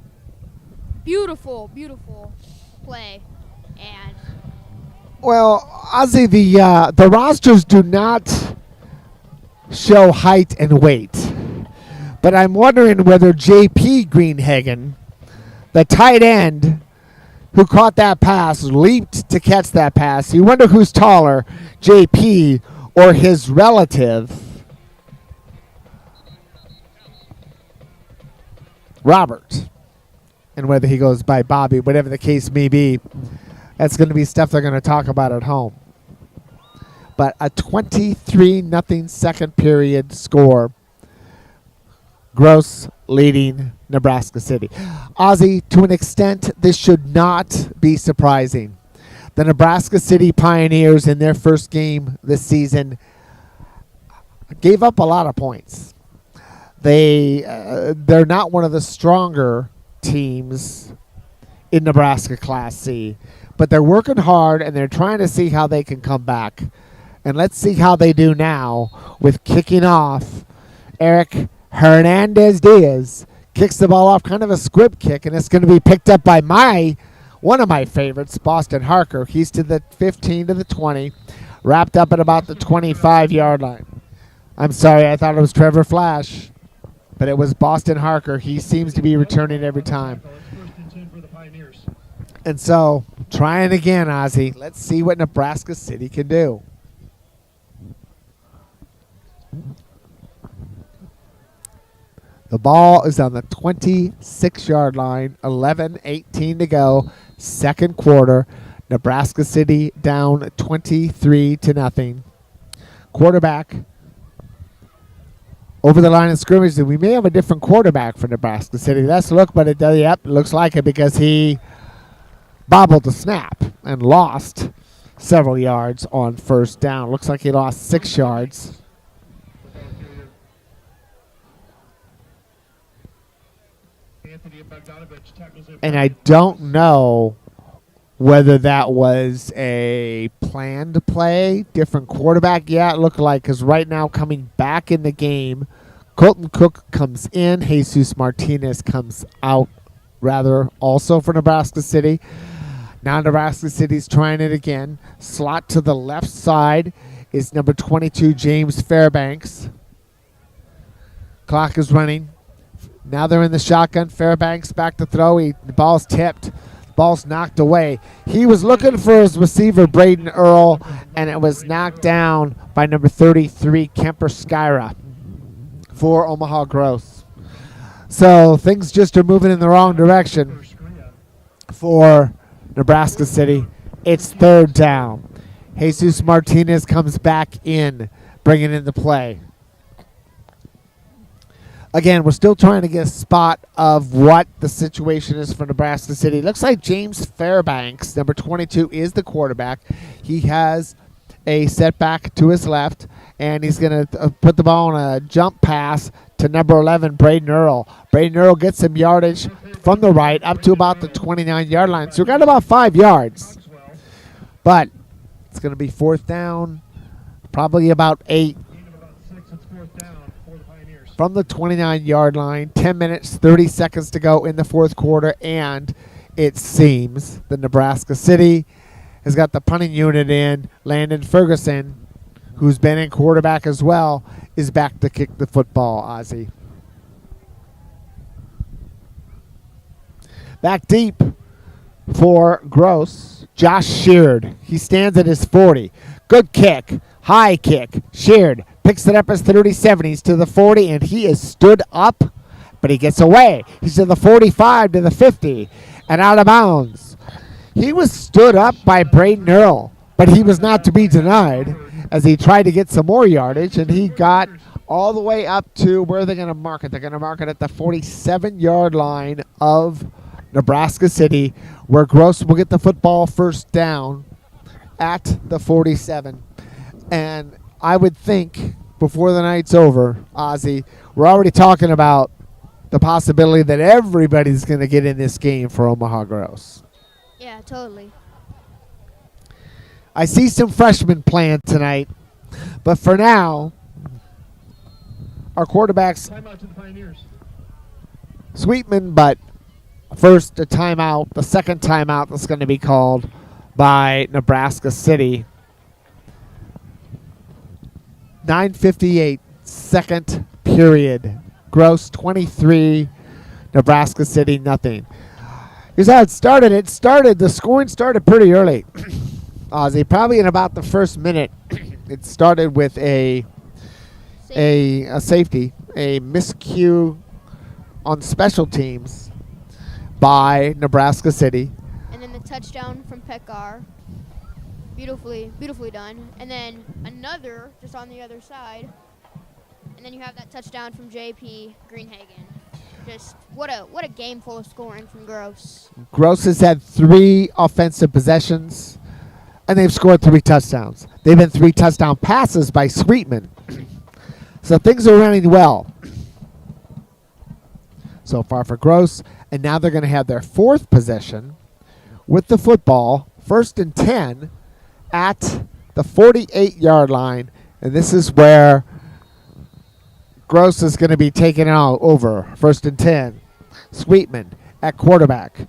beautiful, beautiful play. And
well, Ozzy, the rosters do not show height and weight. But I'm wondering whether J.P. Greenhagen, the tight end who caught that pass, leaped to catch that pass. You wonder who's taller, J.P. or his relative, Robert. And whether he goes by Bobby, whatever the case may be, that's going to be stuff they're going to talk about at home. But a 23-0 second period score. Gross leading Nebraska City. Ozzy, to an extent, this should not be surprising. The Nebraska City Pioneers in their first game this season gave up a lot of points. They're not one of the stronger teams in Nebraska Class C, but they're working hard and they're trying to see how they can come back. And let's see how they do now with kicking off. Eric Hernandez-Diaz kicks the ball off, kind of a squib kick, and it's going to be picked up by one of my favorites, Boston Harker. He's to the 15 to the 20, wrapped up at about the 25-yard line. I'm sorry, I thought it was Trevor Flash, but it was Boston Harker. He seems to be returning every time. And so, trying again, Ozzy. Let's see what Nebraska City can do. The ball is on the 26-yard line, 11:18 to go, second quarter. Nebraska City down 23-0. Quarterback over the line of scrimmage. We may have a different quarterback for Nebraska City. Let's look, but it does. Yep, looks like it because he bobbled the snap and lost several yards on first down. Looks like he lost 6 yards. And I don't know whether that was a planned play, different quarterback. Yeah, it looked like, because right now coming back in the game, Colton Cook comes in, Jesus Martinez comes out, rather, also for Nebraska City. Now Nebraska City's trying it again. Slot to the left side is number 22, James Fairbanks. Clock is running. Now they're in the shotgun. Fairbanks back to throw. The ball's tipped. Ball's knocked away. He was looking for his receiver, Braden Earl, and it was knocked down by number 33, Kemper Skyra for Omaha Gross. So things just are moving in the wrong direction for Nebraska City. It's third down. Jesus Martinez comes back in, bringing in the play. Again, we're still trying to get a spot of what the situation is for Nebraska City. Looks like James Fairbanks, number 22, is the quarterback. He has a setback to his left, and he's going to put the ball on a jump pass to number 11, Braden Earl. Braden Earl gets some yardage from the right up to about the 29-yard line. So we got about 5 yards. But it's going to be fourth down, probably about 8. From the 29-yard line, 10 minutes, 30 seconds to go in the fourth quarter, and it seems that Nebraska City has got the punting unit in. Landon Ferguson, who's been in quarterback as well, is back to kick the football, Ozzie. Back deep for Gross, Josh Sheard. He stands at his 40. Good kick, high kick. Sheard picks it up as 37. He's to the 40, and he is stood up, but he gets away. He's to the 45, to the 50, and out of bounds. He was stood up by Braden Earl, but he was not to be denied as he tried to get some more yardage, and he got all the way up to where they're going to mark it. They're going to mark it at the 47-yard line of Nebraska City, where Gross will get the football first down at the 47. And I would think before the night's over, Ozzie, we're already talking about the possibility that everybody's going to get in this game for Omaha Gross.
Yeah, totally.
I see some freshmen playing tonight, but for now, our quarterbacks, Sweetman, but first a timeout, the second timeout that's going to be called by Nebraska City. 9:58, second period. Gross 23, Nebraska City nothing. Here's how it started. The scoring started pretty early. Ozzie, probably in about the first minute, it started with a safety, a miscue on special teams by Nebraska City.
And then the touchdown from Pekar. Beautifully done. And then another just on the other side. And then you have that touchdown from J.P. Greenhagen. Just what a game full of scoring from Gross.
Gross has had 3 offensive possessions, and they've scored 3 touchdowns. They've been 3 touchdown passes by Sweetman. So things are running well so far for Gross. And now they're going to have their 4th possession with the football, 1st and 10, at the 48-yard line. And this is where Gross is going to be taken out over. 1st and 10. Sweetman at quarterback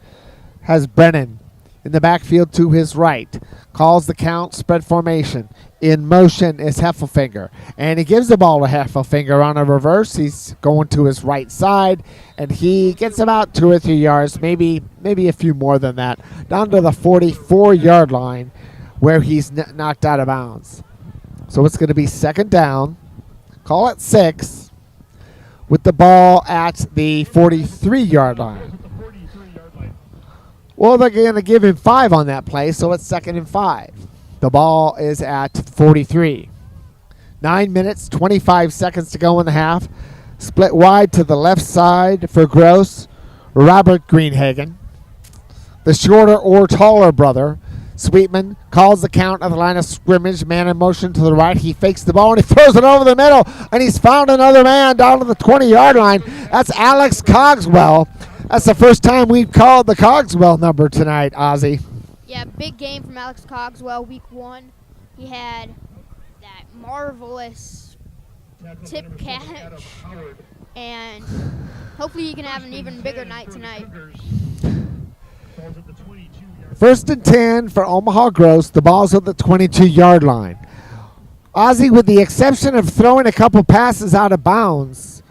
has Brennan in the backfield to his right. Calls the count, spread formation. In motion is Heffelfinger. And he gives the ball to Heffelfinger on a reverse. He's going to his right side, and he gets about 2 or 3 yards, maybe a few more than that, down to the 44-yard line where he's knocked out of bounds. So it's going to be second down. Call it 6 with the ball at the 43-yard line. Well, they're going to give him 5 on that play, so it's 2nd and 5. The ball is at 43. 9 minutes, 25 seconds to go in the half. Split wide to the left side for Gross, Robert Greenhagen. the shorter or taller brother. Sweetman calls the count at the line of scrimmage. Man in motion to the right. He fakes the ball and he throws it over the middle. And he's found another man down to the 20-yard line. That's Alex Cogswell. That's the first time we've called the Cogswell number tonight, Ozzy.
Yeah, big game from Alex Cogswell, week 1. He had that marvelous tip catch, and hopefully he can have an even bigger night tonight.
First and 10 for Omaha Gross. The ball's at the 22-yard line. Ozzy, with the exception of throwing a couple passes out of bounds,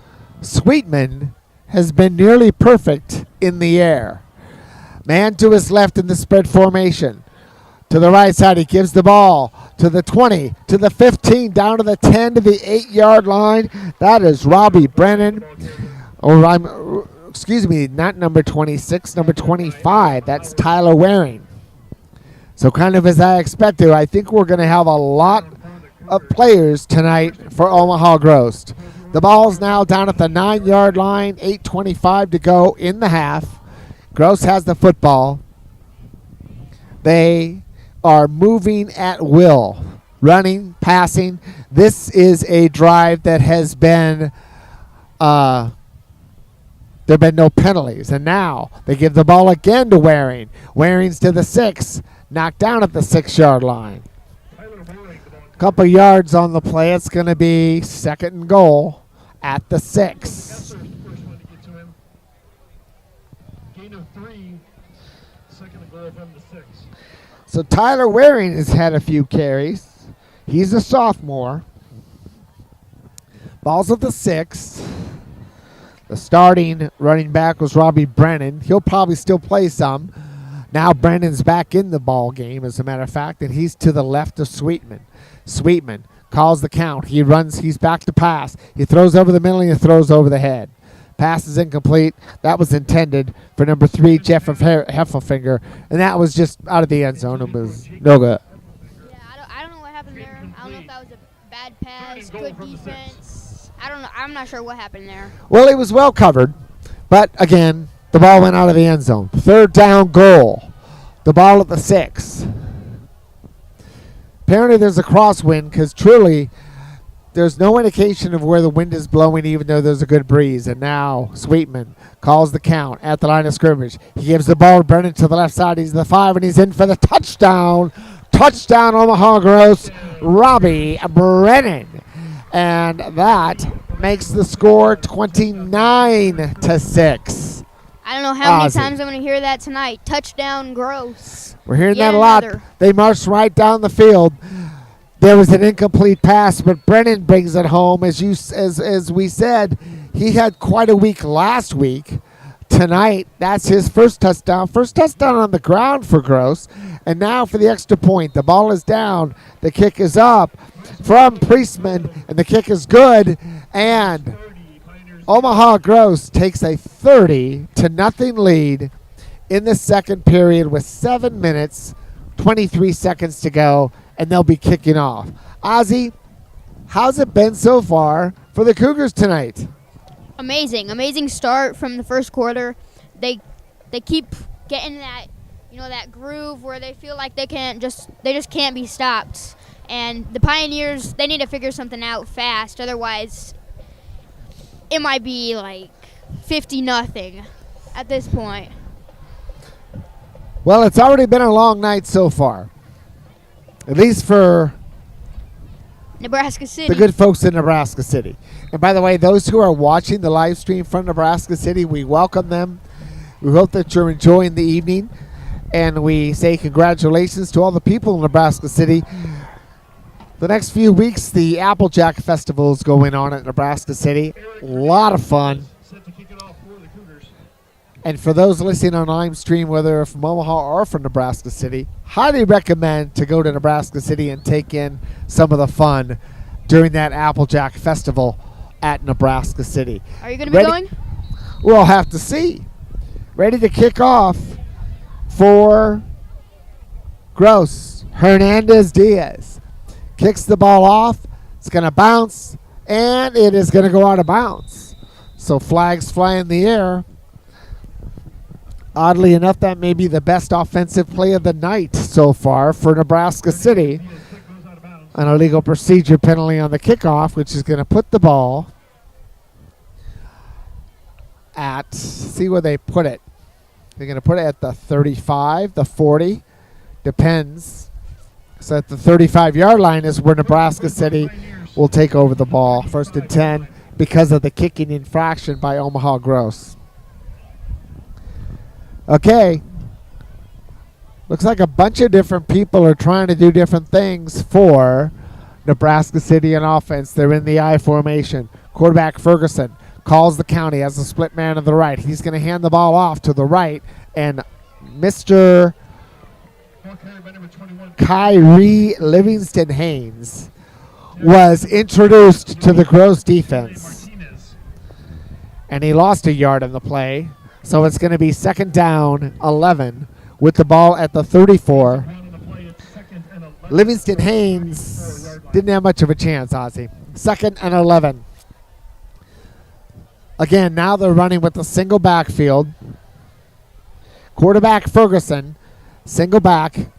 Sweetman has been nearly perfect in the air. Man to his left in the spread formation. To the right side, he gives the ball to the 20, to the 15, down to the 10, to the 8-yard line. That is Robbie Brennan. Excuse me, not number 26, number 25. That's Tyler Waring. So kind of as I expected, I think we're going to have a lot of players tonight for Omaha Gross. The ball's now down at the 9-yard line, 8:25 to go in the half. Gross has the football. They are moving at will, running, passing. This is a drive that has been, there have been no penalties. And now they give the ball again to Waring. Waring's to the 6, knocked down at the 6-yard line. Couple yards on the play. It's going to be 2nd and goal at the 6. So Tyler Waring has had a few carries. He's a sophomore. Ball's at the 6. The starting running back was Robbie Brennan. He'll probably still play some. Now Brennan's back in the ball game, as a matter of fact, and he's to the left of Sweetman. Sweetman calls the count. He runs. He's back to pass. He throws over the middle and he throws over the head. Pass is incomplete. That was intended for number 3, Jeff Heffelfinger, and that was just out of the end zone. It was no good.
Yeah, I don't know what happened there. I don't know if that was a bad pass, good defense. I don't know. I'm not sure what happened there.
Well, it was well covered, but again, the ball went out of the end zone. 3rd down goal. The ball at the 6. Apparently there's a crosswind because truly there's no indication of where the wind is blowing, even though there's a good breeze. And now Sweetman calls the count at the line of scrimmage. He gives the ball to Brennan to the left side. He's the 5, and he's in for the touchdown. Touchdown, Omaha Gross, Robbie Brennan. And that makes the score 29-6.
I don't know how many times I'm going to hear that tonight. Touchdown, Gross.
We're hearing that a lot. They marched right down the field. There was an incomplete pass, but Brennan brings it home. As we said, he had quite a week last week. Tonight, that's his first touchdown. First touchdown on the ground for Gross. And now for the extra point. The ball is down. The kick is up from Priestman, and the kick is good. And Omaha Gross takes a 30-0 lead in the second period with 7 minutes, 23 seconds to go, and they'll be kicking off. Ozzy, how's it been so far for the Cougars tonight?
Amazing start from the first quarter. They keep getting that, that groove where they feel like they just can't be stopped. And the Pioneers, they need to figure something out fast, otherwise it might be like 50-0 at this point.
Well, it's already been a long night so far, at least for
Nebraska City.
The good folks in Nebraska City. And by the way, those who are watching the live stream from Nebraska City, we welcome them. We hope that you're enjoying the evening. And we say congratulations to all the people in Nebraska City. The next few weeks, the Applejack Festival is going on at Nebraska City. A lot of fun. And for those listening on live stream, whether from Omaha or from Nebraska City, highly recommend to go to Nebraska City and take in some of the fun during that Applejack Festival at Nebraska City.
Are you going to be going?
We'll have to see. Ready to kick off for Gross. Hernandez Diaz kicks the ball off. It's going to bounce, and it is going to go out of bounds. So flags fly in the air. Oddly enough, that may be the best offensive play of the night so far for Nebraska City. An illegal procedure penalty on the kickoff, which is going to put the ball at, see where they put it. They're going to put it at the 35, the 40, depends. So at the 35-yard line is where Nebraska City will take over the ball, 1st and 10, because of the kicking infraction by Omaha Gross. Okay. Looks like a bunch of different people are trying to do different things for Nebraska City on offense. They're in the I formation. Quarterback Ferguson calls the county as a split man to the right. He's going to hand the ball off to the right, and Mr. Kyrie Livingston Haynes was introduced to the Gross defense, and he lost a yard in the play, so it's going to be 2nd down, 11, with the ball at the 34. Livingston Haynes didn't have much of a chance, Ozzie. 2nd and 11. Again, now they're running with a single backfield. Quarterback Ferguson, single back,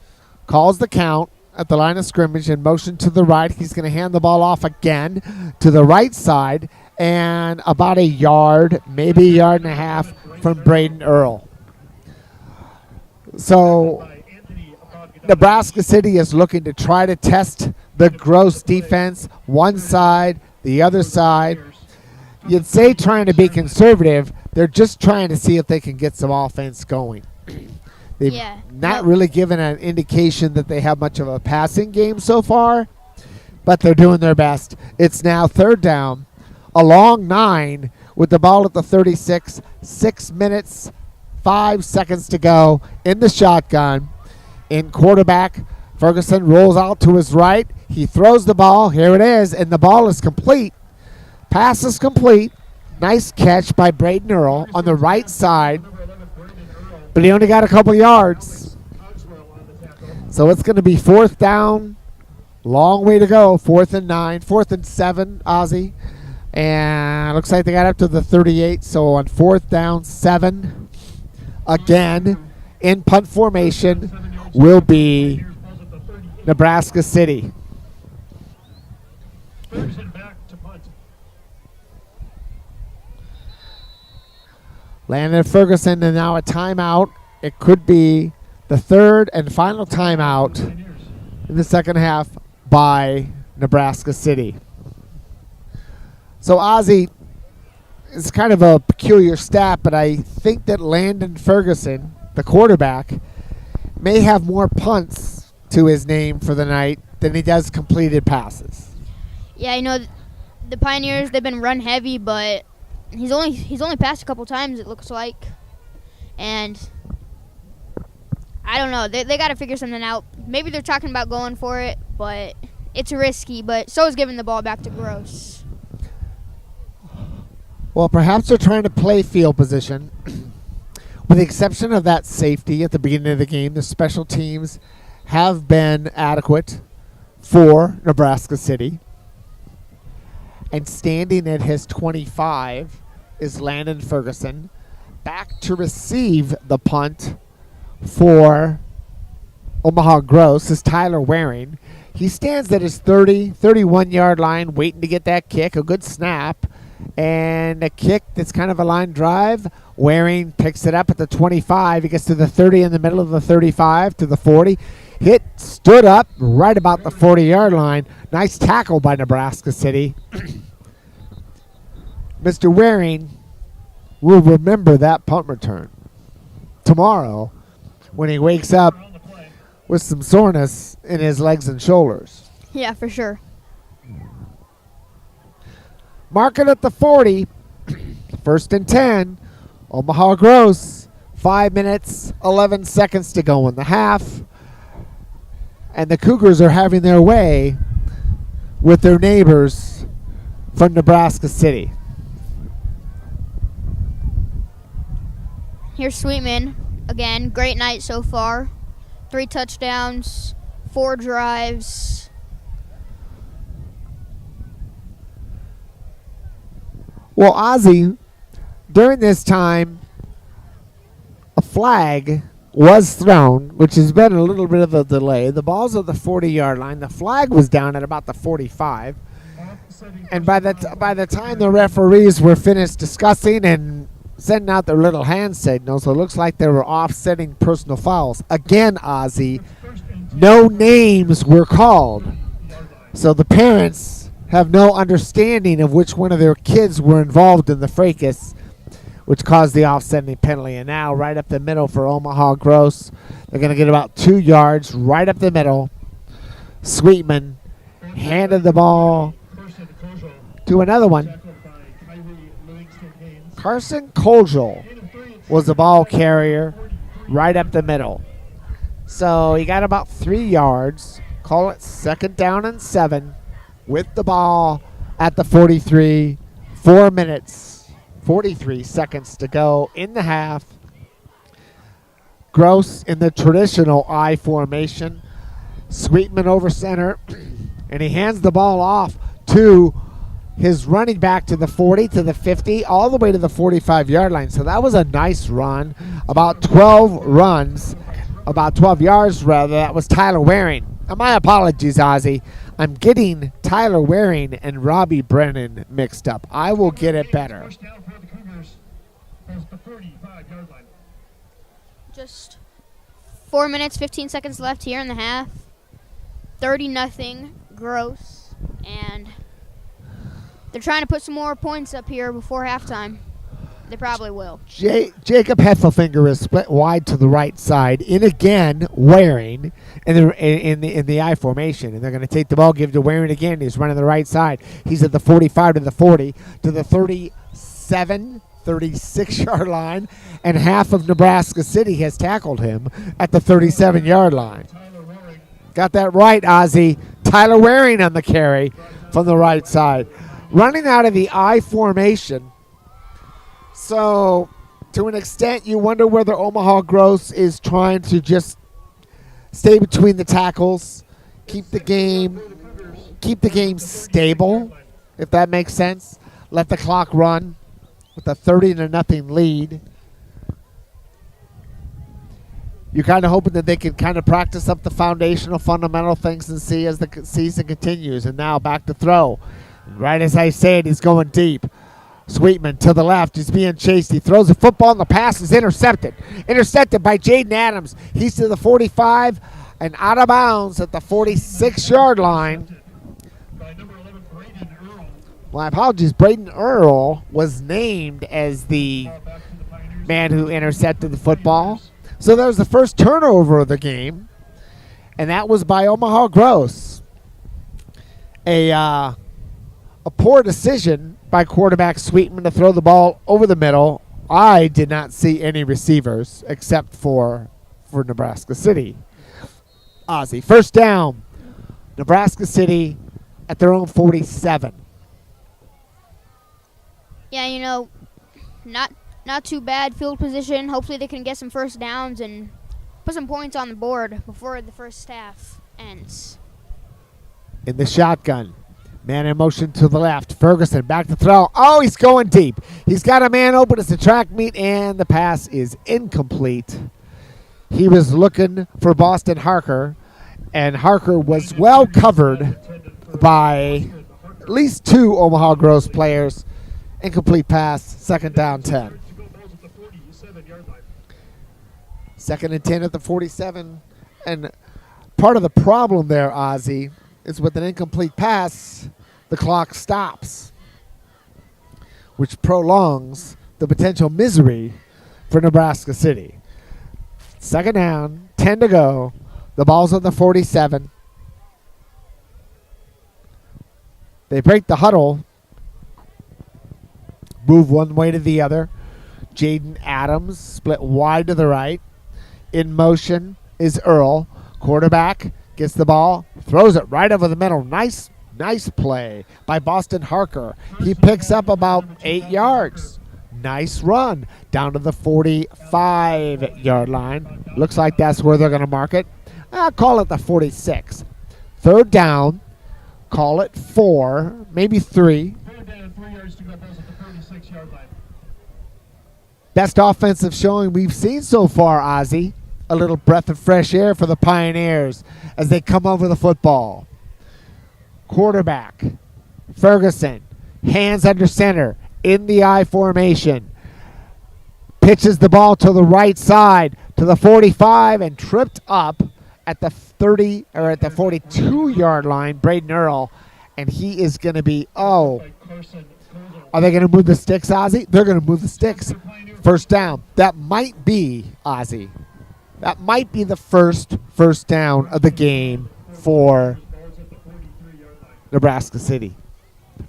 calls the count at the line of scrimmage and motion to the right. He's going to hand the ball off again to the right side, and about a yard, maybe a yard and a half from Braden Earl. So Nebraska City is looking to try to test the Gross defense, one side, the other side. You'd say trying to be conservative. They're just trying to see if they can get some offense going. They've not really given an indication that they have much of a passing game so far, but they're doing their best. It's now 3rd down, a long 9 with the ball at the 36, 6 minutes, 5 seconds to go in the shotgun. In quarterback, Ferguson rolls out to his right. He throws the ball. Here it is, and the ball is complete. Pass is complete. Nice catch by Braden Earl on the right side, but he only got a couple yards. So it's going to be 4th down. Long way to go. 4th and 9. 4th and 7, Ozzie. And it looks like they got up to the 38. So on 4th down, 7. Again, in punt formation will be Nebraska City. Landon Ferguson, and now a timeout. It could be the 3rd and final timeout in the second half by Nebraska City. So Ozzie, it's kind of a peculiar stat, but I think that Landon Ferguson, the quarterback, may have more punts to his name for the night than he does completed passes.
Yeah, I know the Pioneers, they've been run heavy, but he's only passed a couple times, it looks like. And I don't know. They got to figure something out. Maybe they're talking about going for it, but it's risky. But so is giving the ball back to Gross.
Well, perhaps they're trying to play field position. With the exception of that safety at the beginning of the game, the special teams have been adequate for Nebraska City. And standing at his 25 is Landon Ferguson. Back to receive the punt for Omaha Gross is Tyler Waring. He stands at his 31-yard line waiting to get that kick, a good snap. And a kick that's kind of a line drive. Waring picks it up at the 25. He gets to the 30 in the middle of the 35 to the 40. Stood up right about the 40-yard line. Nice tackle by Nebraska City. Mr. Waring will remember that punt return tomorrow when he wakes up with some soreness in his legs and shoulders.
Yeah, for sure.
Mark it at the 40. 1st and 10. Omaha Gross. 5 minutes, 11 seconds to go in the half. And the Cougars are having their way with their neighbors from Nebraska City.
Here's Sweetman. Again, great night so far. 3 touchdowns, 4 drives.
Well, Ozzie, during this time, flag was thrown, which has been a little bit of a delay. The ball's at the 40-yard line. The flag was down at about the 45. And by the time the referees were finished discussing and sending out their little hand signals, it looks like they were offsetting personal fouls. Again, Ozzy, no names were called. So the parents have no understanding of which one of their kids were involved in the fracas, which caused the offsetting penalty. And now right up the middle for Omaha Gross. They're going to get about 2 yards right up the middle. Sweetman handed the ball to another one. Carson Kogel was the ball carrier right up the middle. So he got about 3 yards. Call it 2nd down and 7 with the ball at the 43. 4 minutes. 43 seconds to go in the half. Gross in the traditional I formation. Sweetman over center. And he hands the ball off to his running back to the 40, to the 50, all the way to the 45-yard line. So that was a nice run. About 12 yards rather. That was Tyler Waring. My apologies, Ozzy. I'm getting Tyler Waring and Robbie Brennan mixed up. I will get it better.
Just 4 minutes, 15 seconds left here in the half. 30-0 Gross. And they're trying to put some more points up here before halftime. They probably will.
Jacob Heffelfinger is split wide to the right side. In again, Waring in the I formation. And they're going to take the ball, give to Waring again. He's running the right side. He's at the 45 to the 40 to the 37, 36-yard line. And half of Nebraska City has tackled him at the 37-yard line. Got that right, Ozzy. Tyler Waring on the carry from the right side. Running out of the I formation. So, to an extent, you wonder whether Omaha Gross is trying to just stay between the tackles, keep the game stable, if that makes sense. Let the clock run with a 30-0 lead. You're kind of hoping that they can kind of practice up the foundational, fundamental things and see as the season continues. And now back to throw. Right as I said, he's going deep. Sweetman to the left. He's being chased. He throws the football, and the pass is intercepted. Intercepted by Jaden Adams. He's to the 45 and out of bounds at the 46-yard line. My apologies. Braden Earl was named as the man who intercepted the football. So that was the first turnover of the game, and that was by Omaha Gross. A poor decision by quarterback Sweetman to throw the ball over the middle. I did not see any receivers except for Nebraska City. Ozzy, first down. Nebraska City at their own 47.
Yeah, not too bad field position. Hopefully they can get some first downs and put some points on the board before the first half ends.
In the shotgun. Man in motion to the left. Ferguson back to throw. Oh, he's going deep. He's got a man open. It's a track meet, and the pass is incomplete. He was looking for Boston Harker, and Harker was well covered by at least 2 Omaha Gross players. Incomplete pass, 2nd down 10. 2nd and 10 at the 47. And part of the problem there, Ozzy, is with an incomplete pass, the clock stops, which prolongs the potential misery for Nebraska City. 2nd down, 10 to go. The ball's on the 47. They break the huddle, move one way to the other. Jaden Adams split wide to the right. In motion is Earl. Quarterback gets the ball, throws it right over the middle. Nice play by Boston Harker. He picks up about 8 yards. Nice run down to the 45-yard line. Looks like that's where they're going to mark it. I'll call it the 46. 3rd down. Call it 4, maybe 3.
3rd down, 3 yards to go. Balls at the 36-yard line.
Best offensive showing we've seen so far, Ozzy. A little breath of fresh air for the Pioneers as they come over the football. Quarterback, Ferguson, hands under center, in the I formation. Pitches the ball to the right side, to the 45, and tripped up at the 42-yard line, Braden Earl, and he is going to be, are they going to move the sticks, Ozzy? They're going to move the sticks. First down. That might be, Ozzy, that might be the first down of the game for Nebraska City.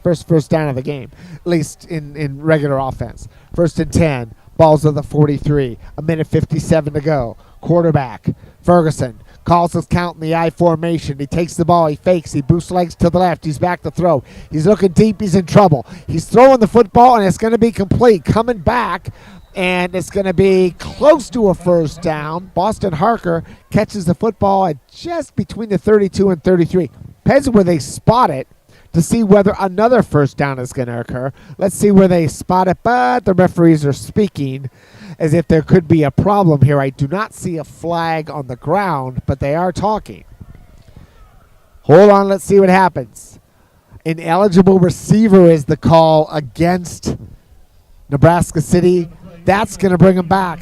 First down of the game, at least in regular offense. 1st and 10, balls of the 43. 1:57 to go. Quarterback, Ferguson, calls his count in the I formation. He takes the ball, he fakes, he boosts legs to the left, he's back to throw. He's looking deep, he's in trouble. He's throwing the football, and it's going to be complete. Coming back, and it's going to be close to a first down. Boston Harker catches the football at just between the 32 and 33. Depends on where they spot it to see whether another first down is going to occur. Let's see where they spot it, but the referees are speaking as if there could be a problem here. I do not see a flag on the ground, but they are talking. Hold on, let's see what happens. Ineligible receiver is the call against Nebraska City. That's going to bring them back.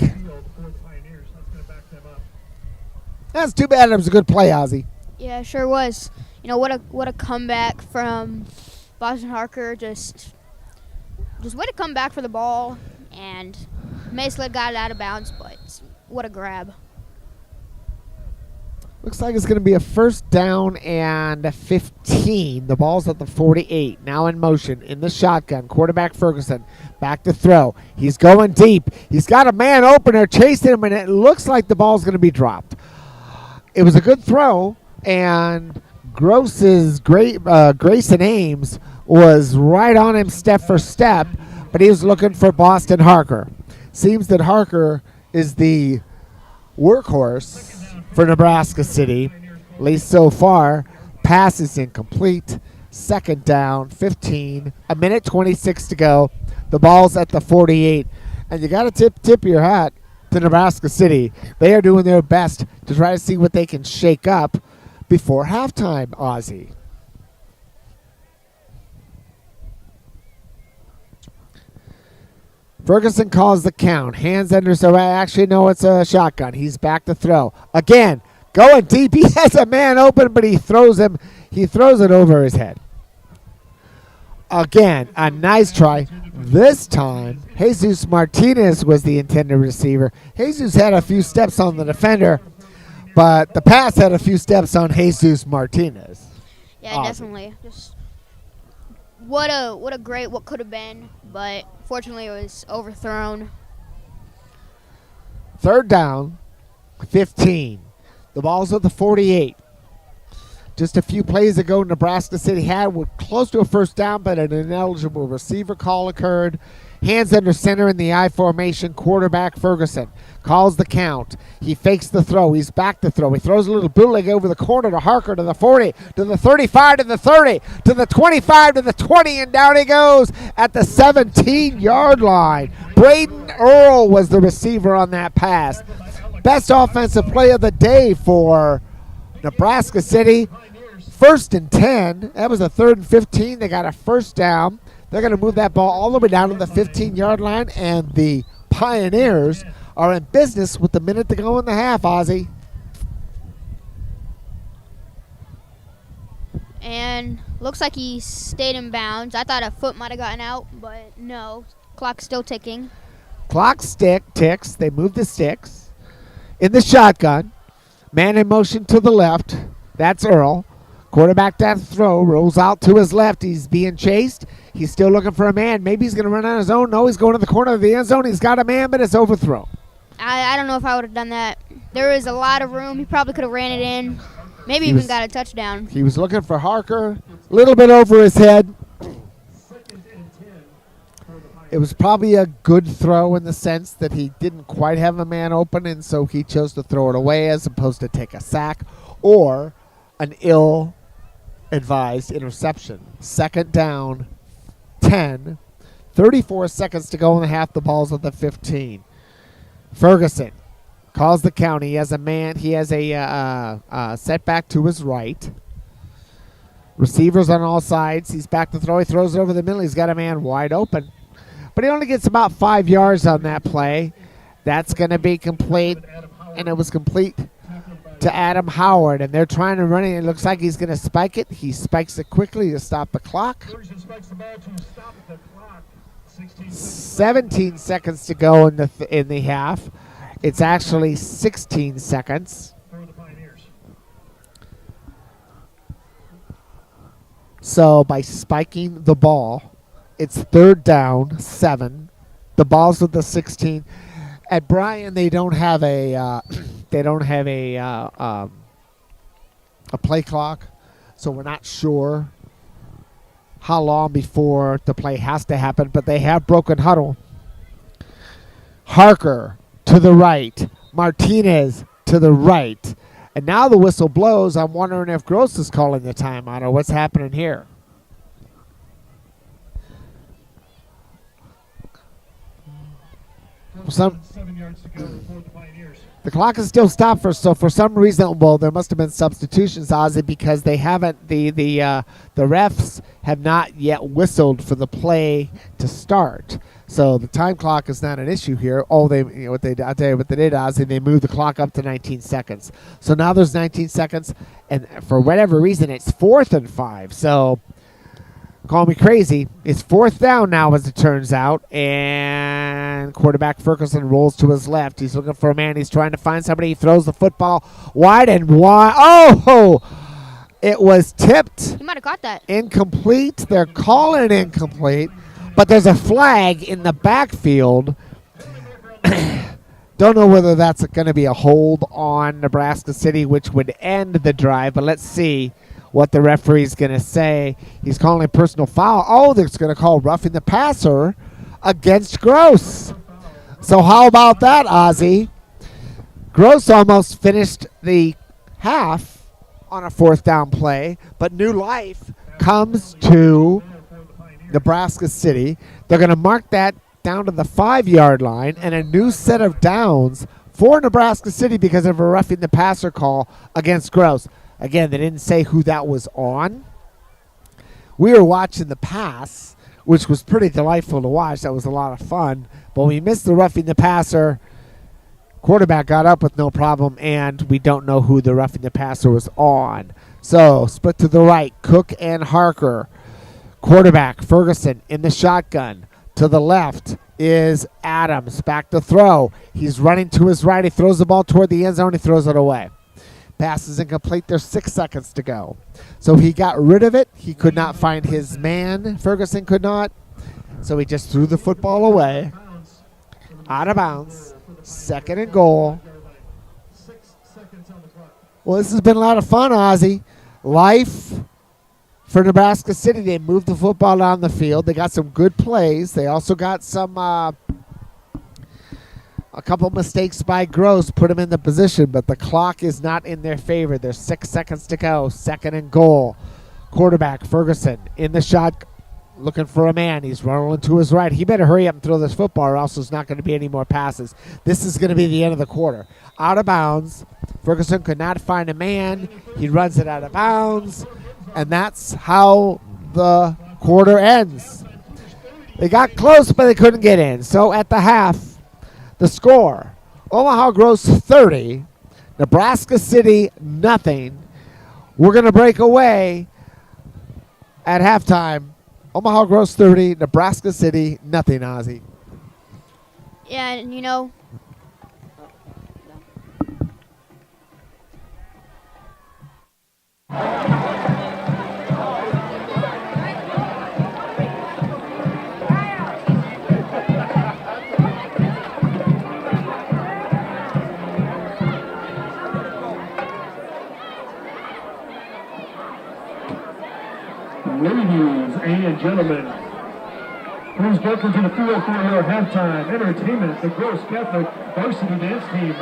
That's too bad. It was a good play, Ozzy.
Yeah, it sure was. You know, what a comeback from Boston Harker. Just way to come back for the ball, and Macelet got it out of bounds, but what a grab.
Looks like it's going to be a 1st down and 15. The ball's at the 48. Now in motion in the shotgun. Quarterback Ferguson back to throw. He's going deep. He's got a man opener chasing him, and it looks like the ball's going to be dropped. It was a good throw, and Grayson Ames was right on him step for step, but he was looking for Boston Harker. Seems that Harker is the workhorse for Nebraska City, at least so far. Pass is incomplete. 2nd down, 15, 1:26 to go. The ball's at the 48, and you got to tip your hat to Nebraska City. They are doing their best to try to see what they can shake up before halftime, Ozzy. Ferguson calls the count. Hands under, so actually, no, it's a shotgun. He's back to throw. Again, going deep. He has a man open, but he throws it over his head. Again, a nice try. This time, Jesus Martinez was the intended receiver. Jesus had a few steps on the defender, but the pass had a few steps on Jesus Martinez.
Yeah, definitely. Just what a great what could have been, but fortunately it was overthrown.
3rd down, 15. The ball's at the 48. Just a few plays ago, Nebraska City had close to a 1st down, but an ineligible receiver call occurred. Hands under center in the I formation. Quarterback Ferguson calls the count. He fakes the throw. He's back to throw. He throws a little bootleg over the corner to Harker, to the 40, to the 35, to the 30, to the 25, to the 20, and down he goes at the 17-yard line. Braden Earl was the receiver on that pass. Best offensive play of the day for Nebraska City. 1st and 10. That was a 3rd and 15. They got a 1st down. They're going to move that ball all the way down to the 15-yard line, and the Pioneers are in business with the minute to go in the half, Ozzy.
And looks like he stayed in bounds. I thought a foot might have gotten out, but no. Clock's still ticking.
Clock ticks. They move the sticks. In the shotgun. Man in motion to the left. That's Earl. Quarterback that throw, rolls out to his left. He's being chased. He's still looking for a man. Maybe he's going to run on his own. No, he's going to the corner of the end zone. He's got a man, but it's overthrown.
I don't know if I would have done that. There was a lot of room. He probably could have ran it in. Maybe even got a touchdown.
He was looking for Harker. A little bit over his head. It was probably a good throw in the sense that he didn't quite have a man open, and so he chose to throw it away as opposed to take a sack or an ill-advised interception. 2nd down, 10, 34 seconds to go in the half. The ball's at the 15. Ferguson calls the count. He has a man. He has a setback to his right. Receivers on all sides. He's back to throw. He throws it over the middle. He's got a man wide open. But he only gets about 5 yards on that play. That's going to be complete. And it was complete to Adam Howard. And they're trying to run it. It looks like he's going to spike it. He spikes it quickly to stop the clock. 17 seconds to go in the half. It's actually 16 seconds. So by spiking the ball, it's 3rd down, 7. The ball's with the 16. At Bryan, they don't have a play clock, so we're not sure how long before the play has to happen. But they have broken huddle. Harker to the right, Martinez to the right. And now the whistle blows. I'm wondering if Gross is calling the timeout or what's happening here. The clock is still stopped for some reason. Well, there must have been substitutions, Ozzy, because they haven't. The refs have not yet whistled for the play to start. So the time clock is not an issue here. Oh, I'll tell you what they did, Ozzy. They moved the clock up to 19 seconds. So now there's 19 seconds, and for whatever reason, it's 4th and 5. So call me crazy. It's 4th down now, as it turns out, and quarterback Ferguson rolls to his left. He's looking for a man. He's trying to find somebody. He throws the football wide and wide. Oh! It was tipped.
He might have caught that.
Incomplete. They're calling it incomplete. But there's a flag in the backfield. Don't know whether that's going to be a hold on Nebraska City, which would end the drive. But let's see what the referee's going to say. He's calling a personal foul. Oh, they're going to call roughing the passer against Gross. So how about that, Ozzy? Gross almost finished the half on a 4th down play, but new life comes to Nebraska City. They're going to mark that down to the 5-yard line, and a new set of downs for Nebraska City because of a roughing the passer call against Gross. Again, they didn't say who that was on. We were watching the pass, which was pretty delightful to watch. That was a lot of fun. But we missed the roughing the passer. Quarterback got up with no problem, and we don't know who the roughing the passer was on. So, split to the right, Cook and Harker. Quarterback, Ferguson, in the shotgun. To the left is Adams, back to throw. He's running to his right. He throws the ball toward the end zone. He throws it away. Pass is incomplete. There's 6 seconds to go. So he got rid of it. He could not find his man. Ferguson could not. So he just threw the football away. Out of bounds. 2nd and goal. Well, this has been a lot of fun, Ozzy. Life for Nebraska City. They moved the football down the field. They got some good plays. They also got some a couple mistakes by Gross, put him in the position, but the clock is not in their favor. There's 6 seconds to go. 2nd and goal. Quarterback Ferguson in the shot, looking for a man. He's rolling to his right. He better hurry up and throw this football, or else there's not going to be any more passes. This is going to be the end of the quarter. Out of bounds. Ferguson could not find a man. He runs it out of bounds, and that's how the quarter ends. They got close, but they couldn't get in. So at the half, the score, Omaha Gross 30, Nebraska City nothing. We're going to break away at halftime. Omaha Gross 30, Nebraska City nothing, Ozzy.
Yeah, and you know,
Ladies and gentlemen, please welcome to the field for your halftime entertainment, the Gross Catholic Varsity Dance Team.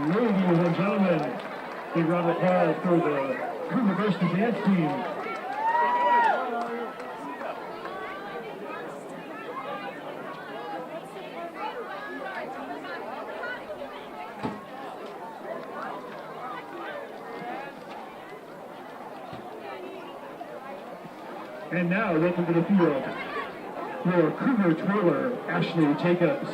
Ladies and gentlemen, big round of applause for the Cougar Varsity dance team. And now, welcome to the field for Cougar twirler Ashley Jacobs.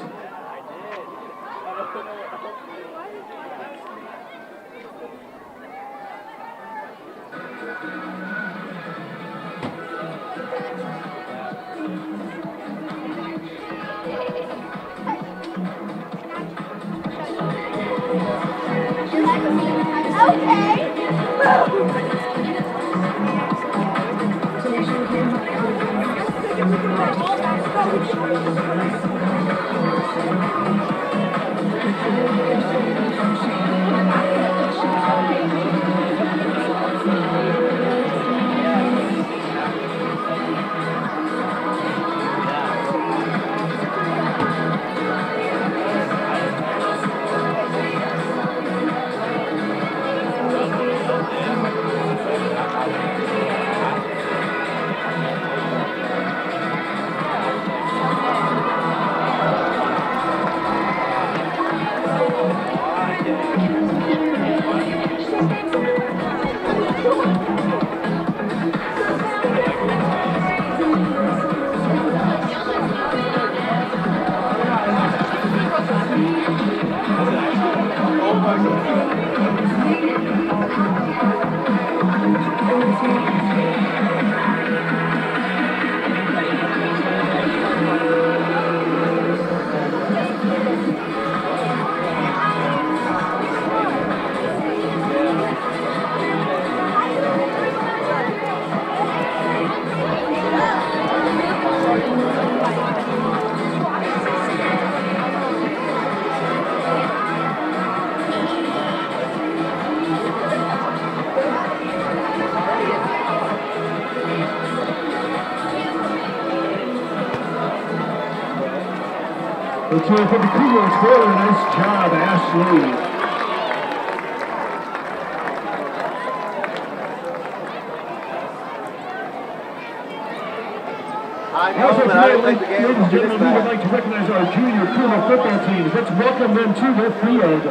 Let's hear it for the Cougars. Twirler, nice job, Ashley. Also tonight, ladies and gentlemen, we would like to recognize our junior Cougar football teams. Let's welcome them to the field.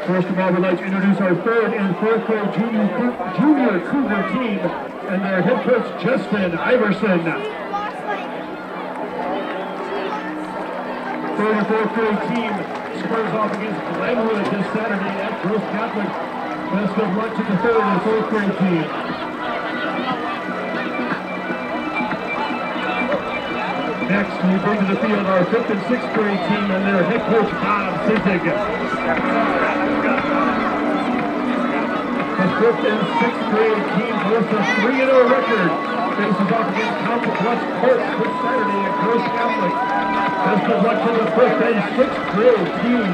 First of all, we'd like to introduce our third and fourth grade junior Cougar team and their head coach, Justin Iverson. Third and fourth grade team squares off against Glenwood this Saturday at Gross Catholic. Best of luck to the third and fourth grade team. Next, we bring to the field our fifth and sixth grade team and their head coach, Bob Sizig. The fifth and sixth grade team boast a 3-0 record. Faces off against County Plus Court this Saturday at Gross Catholic. Best of luck to the fifth and sixth grade team.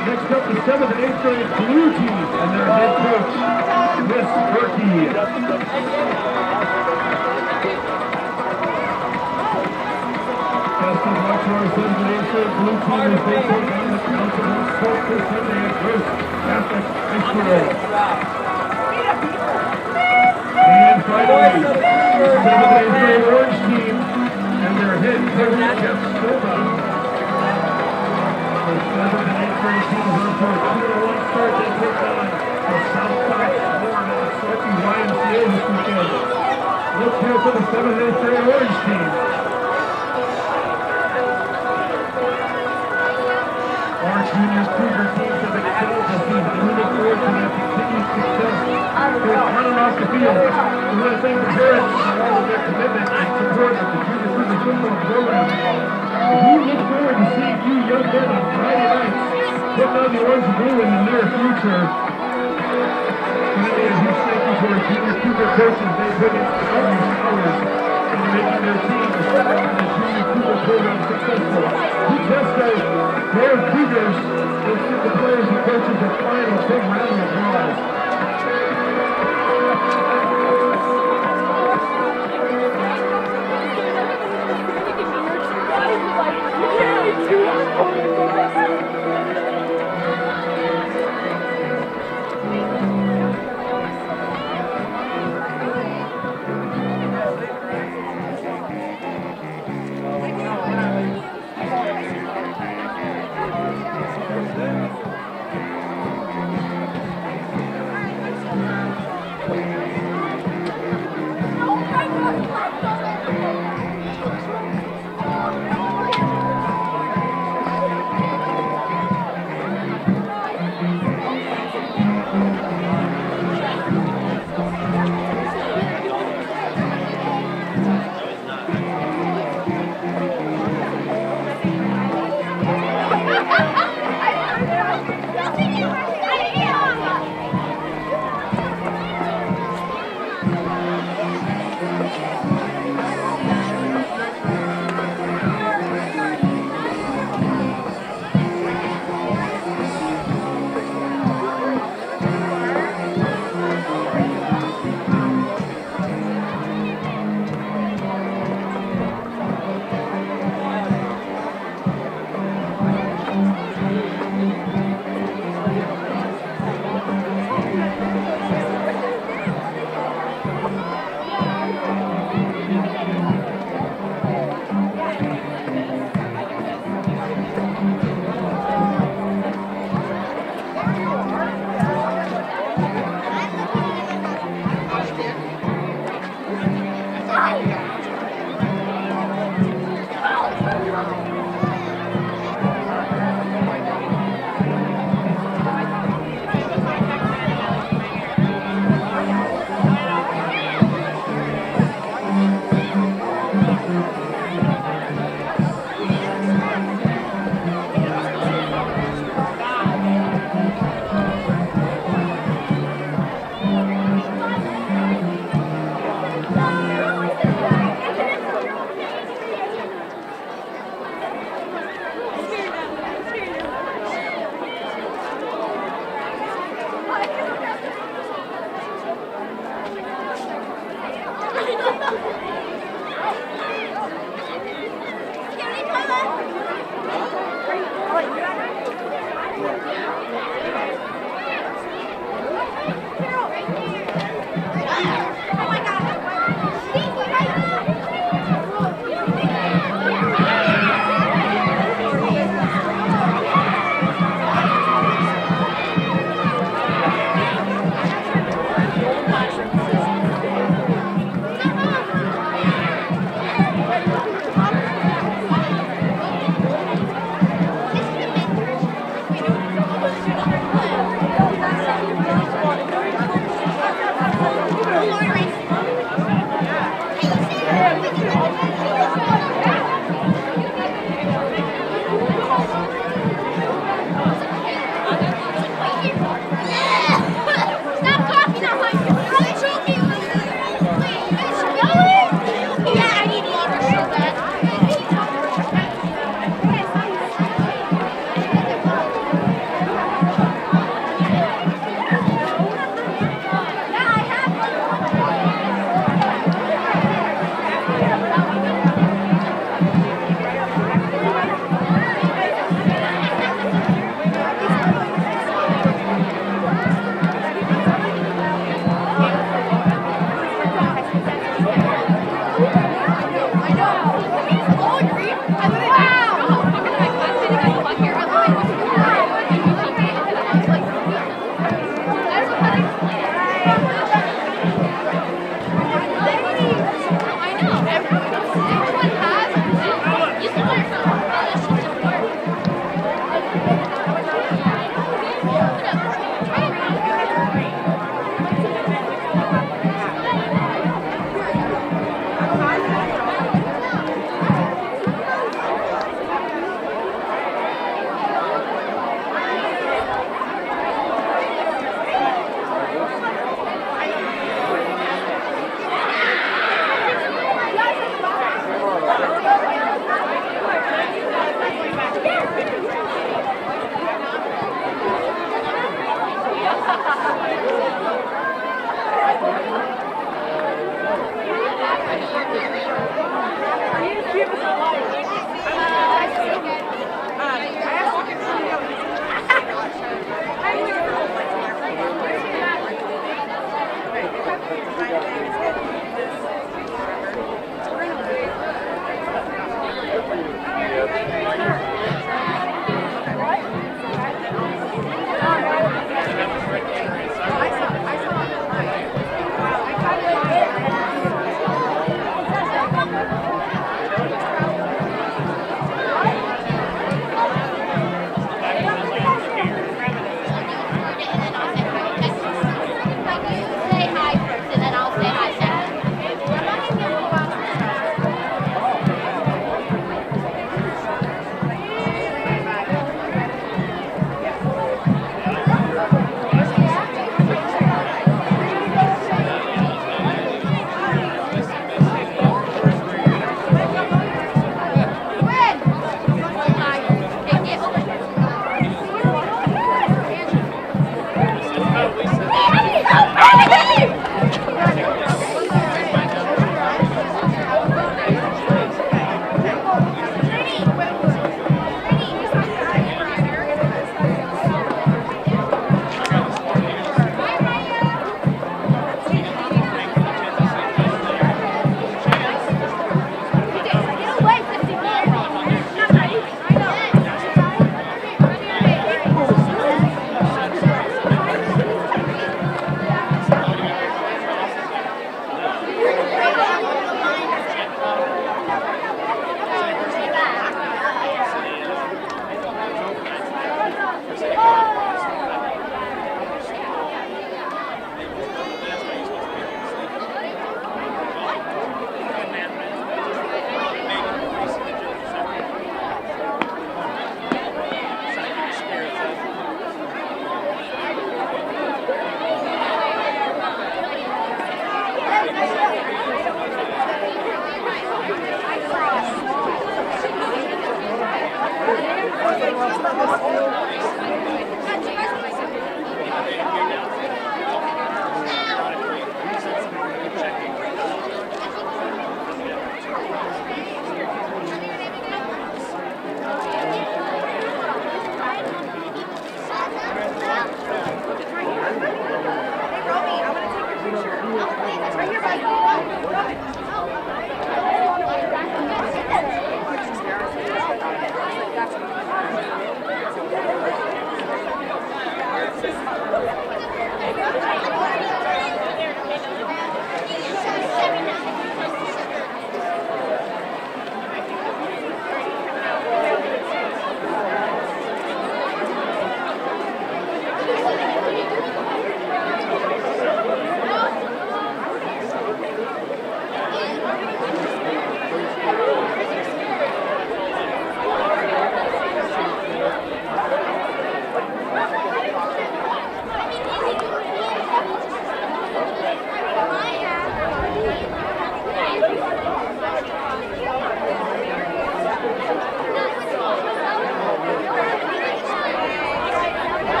Next up, the 7th and 8th grade blue team and their head coach, Chris Berkey. Best of luck to our 7th and 8th grade blue team as they take on the Councilman Sport this Sunday at Gross Catholic High School. And finally, 7th and 8th grade Orange team and their head coach, Jeff Silva. The 7th and 8th grade teams are for a 2-1 start. They take on the Southside Florida Sophie YMCA this weekend. Let's hear for the 7th and 8th grade Orange team. Our junior Cougar teams have excelled this season, and we look forward to their continued success. They're running off the field. We want to thank the parents for all of their commitment and support of the junior Cougar football program. We look forward to seeing you young men on Friday nights putting on the orange and blue in the near future. Finally, a huge thank you to our junior Cougar coaches. They put in countless hours into making their teams and the junior Cougar program successful. We just say, Florida Cougars, let's give the players and coaches a final big round of applause.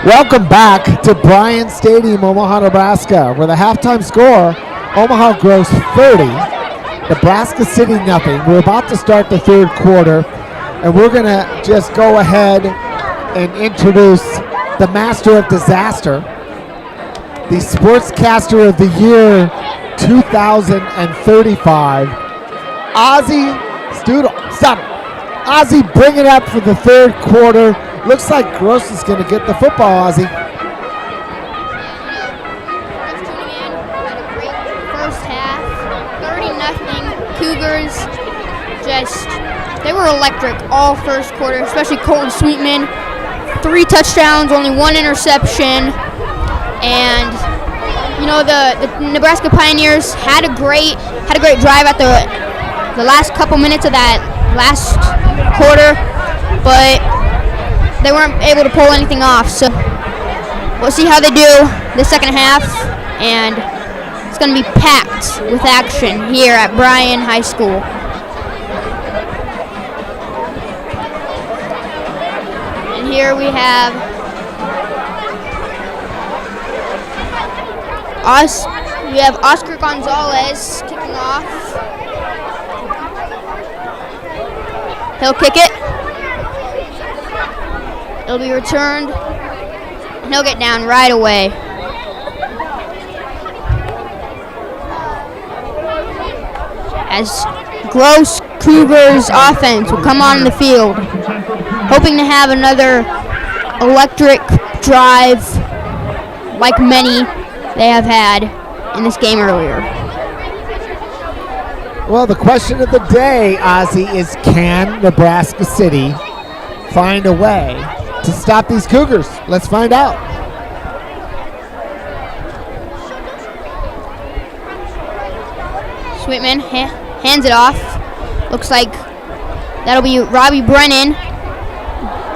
Welcome back to Bryan Stadium, Omaha, Nebraska, where the halftime score, Omaha Gross 30, Nebraska City nothing. We're about to start the third quarter, and we're going to just go ahead and introduce the master of disaster, the sportscaster of the year 2035, Ozzy Studel. Stop. Ozzy, bring it up for the third quarter. Looks like Gross is going to get the football, Ozzy.
First half, 30-0. Cougars they were electric all first quarter, especially Colton Sweetman. 3 touchdowns, only 1 interception. And, you know, the Nebraska Pioneers had a great drive at the last couple minutes of that last quarter, but they weren't able to pull anything off. So we'll see how they do the second half, and it's going to be packed with action here at Bryan High School. And here we have Oscar Gonzalez kicking off. He'll kick it. It'll be returned, and he'll get down right away. As Gross Cougars offense will come on the field, hoping to have another electric drive like many they have had in this game earlier.
Well, the question of the day, Ozzy, is can Nebraska City find a way to stop these Cougars? Let's find out.
Sweetman hands it off. Looks like that'll be Robbie Brennan.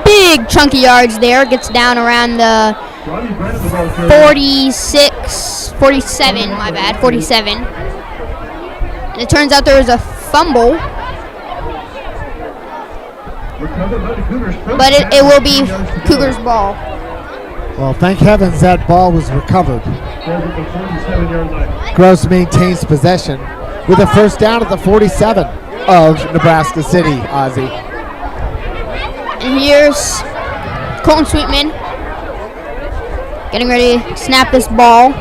Big chunky yards there. Gets down around the 47, my bad, 47. And it turns out there was a fumble. But it will be Cougars' ball.
Well, thank heavens that ball was recovered. Gross maintains possession with a first down at the 47 of Nebraska City, Ozzy.
And here's Colton Sweetman getting ready to snap this ball.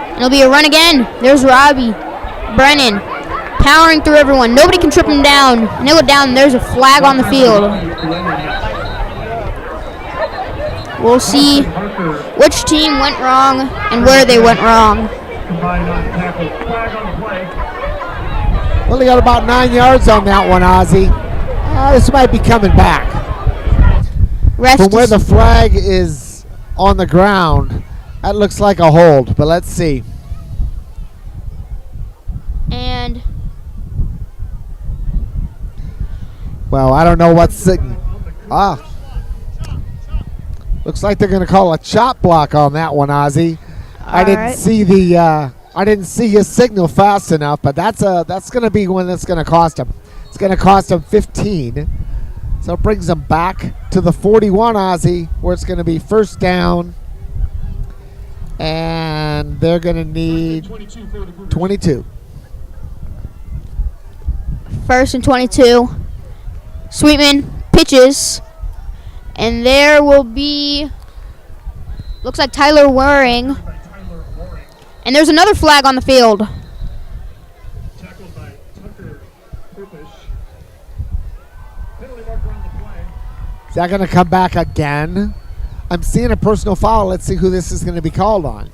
And it'll be a run again. There's Robbie Brennan powering through everyone. Nobody can trip him down. And he'll go down. There's a flag on the field. We'll see which team went wrong and where they went wrong.
Well, they got about 9 yards on that one, Ozzy. This might be coming back. From where the flag is on the ground, That looks like a hold, but let's see.
And
well, I don't know what's looks like they're going to call a chop block on that one, Ozzy. I didn't see his signal fast enough, but that's going to be one that's going to cost him. It's going to cost him 15. So it brings them back to the 41, Ozzy, where it's going to be first down. And they're going to need 22.
First and 22. Sweetman pitches. And there will be, looks like Tyler Waring. And there's another flag on the field.
Tackled by Tucker Purpish. Penalty marker on the play.
Is that going to come back again? I'm seeing a personal foul. Let's see who this is going to be called on.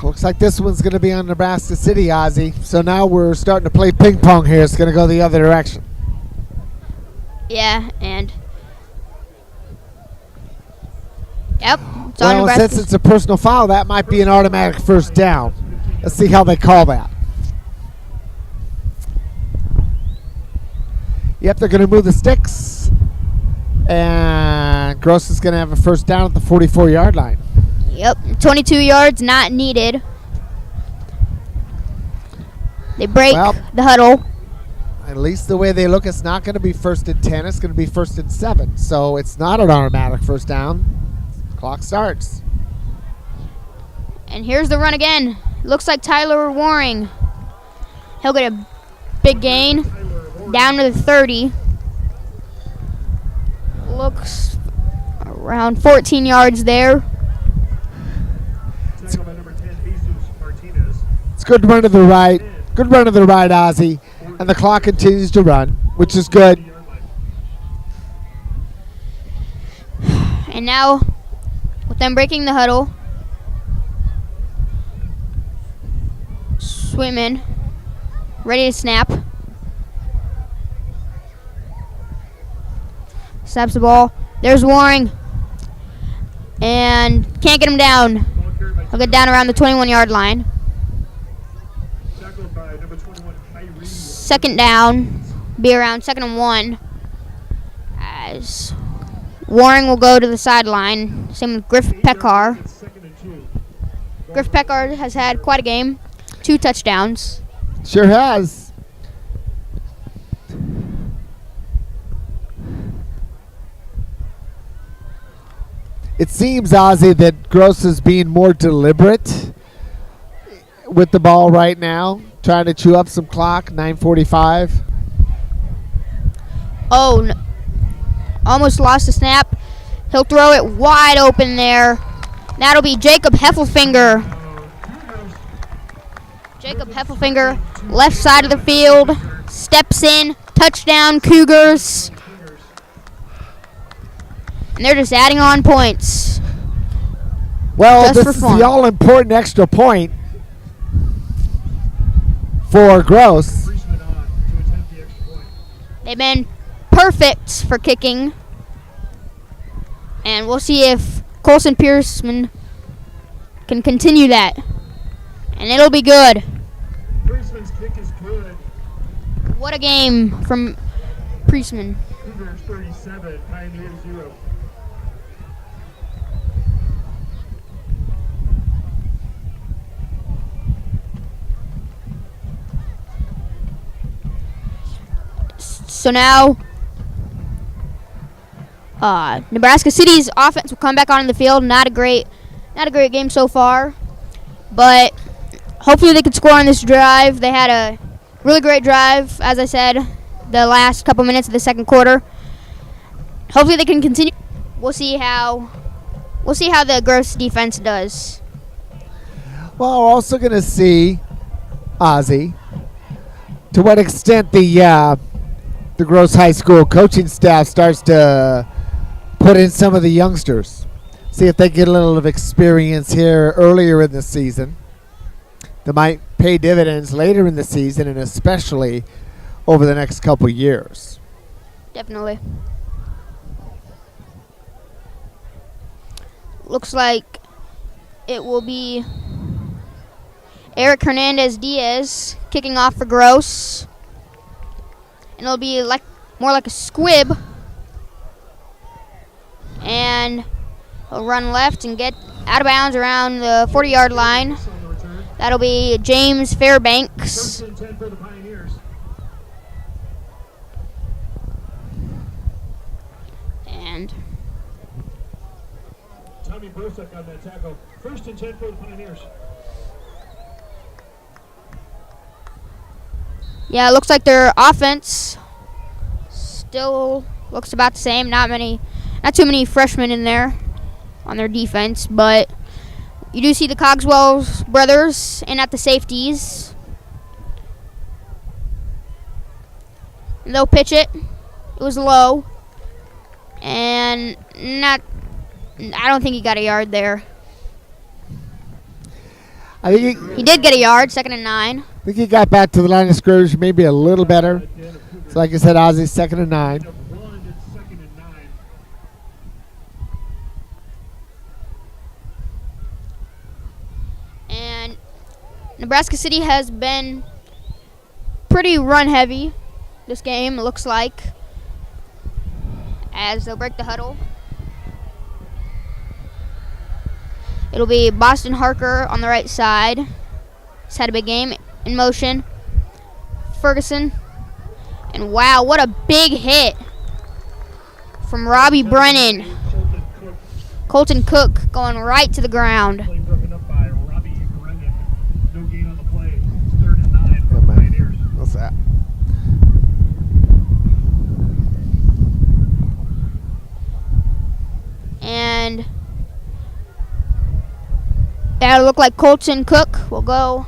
Looks like this one's going to be on Nebraska City, Ozzy. So now we're starting to play ping pong here. It's going to go the other direction.
Yeah, and yep, it's on
Well,
Nebraska.
since it's a personal foul, that might be an automatic first down. Let's see how they call that. Yep, they're going to move the sticks. And Gross is going to have a first down at the 44-yard line.
Yep, 22 yards not needed. They break the huddle.
At least the way they look, it's not going to be first and 10. It's going to be first and 7. So it's not an automatic first down. Clock starts.
And here's the run again. Looks like Tyler Waring. He'll get a big gain down to the 30. Looks around 14 yards there.
Tackle by number 10, Jesus Martinez.
It's good run to the right. Good run to the right, Ozzy. And the clock continues to run, which is good.
And now, with them breaking the huddle, Sweetman ready to snap. Snaps the ball. There's Waring. And can't get him down. He'll get down around the 21-yard line.
Tackled by number 21, Kyrie.
Second down. Be around 2nd and 1. As Waring will go to the sideline. Same with Griff Peckar.
Second and 2.
Griff Peckar has had quite a game. 2 touchdowns.
Sure has. It seems, Ozzy, that Gross is being more deliberate with the ball right now, trying to chew up some clock, 9:45.
Oh, no. Almost lost the snap. He'll throw it wide open there. That'll be Jacob Heffelfinger. Jacob Heffelfinger, left side of the field, steps in, touchdown Cougars. And they're just adding on points.
Well,
Just
this
for
is
fun.
the all-important extra point for Gross.
Priestman on to attempt the extra point.
They've been perfect for kicking. And we'll see if Colson Pierceman can continue that. And it'll be good.
Priestman's kick is good.
What a game from Priestman.
Cougars 37, Pioneers 0.
So now, Nebraska City's offense will come back on the field. Not a great game so far, but hopefully they can score on this drive. They had a really great drive, as I said, the last couple minutes of the second quarter. Hopefully they can continue. We'll see how the Gross defense does.
Well, we're also going to see, Ozzy, to what extent the Gross High School coaching staff starts to put in some of the youngsters. See if they get a little of experience here earlier in the season. That might pay dividends later in the season and especially over the next couple years.
Definitely. looks like it will be Eric Hernandez Diaz kicking off for Gross. And it'll be more like a squib. And he'll run left and get out of bounds around the 40-yard line. That'll be James Fairbanks. And
Tommy Brosek on that tackle. 1st and 10 for the Pioneers.
yeah, it looks like their offense still looks about the same. Not too many freshmen in there on their defense, but you do see the Cogswell brothers in at the safeties. And they'll pitch it. It was low. And I don't think he got a yard there.
I think
He did get a yard, 2nd and 9.
I think he got back to the line of scrimmage maybe a little better. So like I said, Ozzy, 2nd and 9.
And Nebraska City has been pretty run heavy this game, it looks like, as they'll break the huddle. It'll be Boston Harker on the right side. He's had a big game. In motion, Ferguson. And wow, what a big hit from Robbie Brennan. Colton Cook going right to the ground.
Broken up by Robbie Brennan. No gain on the play. 3rd and 9 for the Pioneers.
What's that?
And that'll look like Colton Cook will go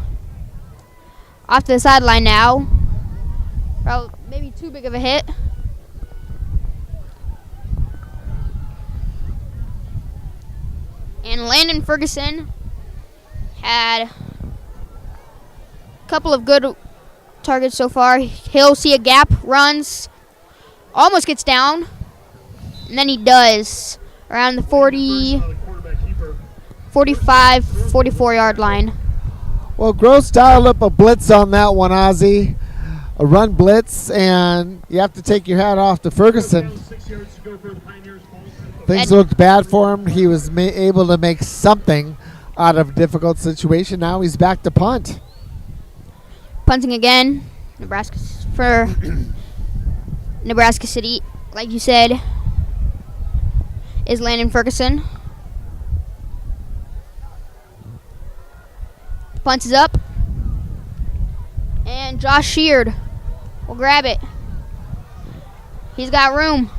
off to the sideline now. Probably maybe too big of a hit. And Landon Ferguson had a couple of good targets so far. He'll see a gap, runs, almost gets down, and then he does around the 40, 45, 44-yard line.
Well, Gross dialed up a blitz on that one, Ozzy. A run blitz, and you have to take your hat off to Ferguson. Things looked bad for him. He was able to make something out of a difficult situation. Now he's back to punt.
Punting again, Nebraska for Nebraska City, like you said, is Landon Ferguson. Punt is up, and Josh Sheard will grab it. He's got room.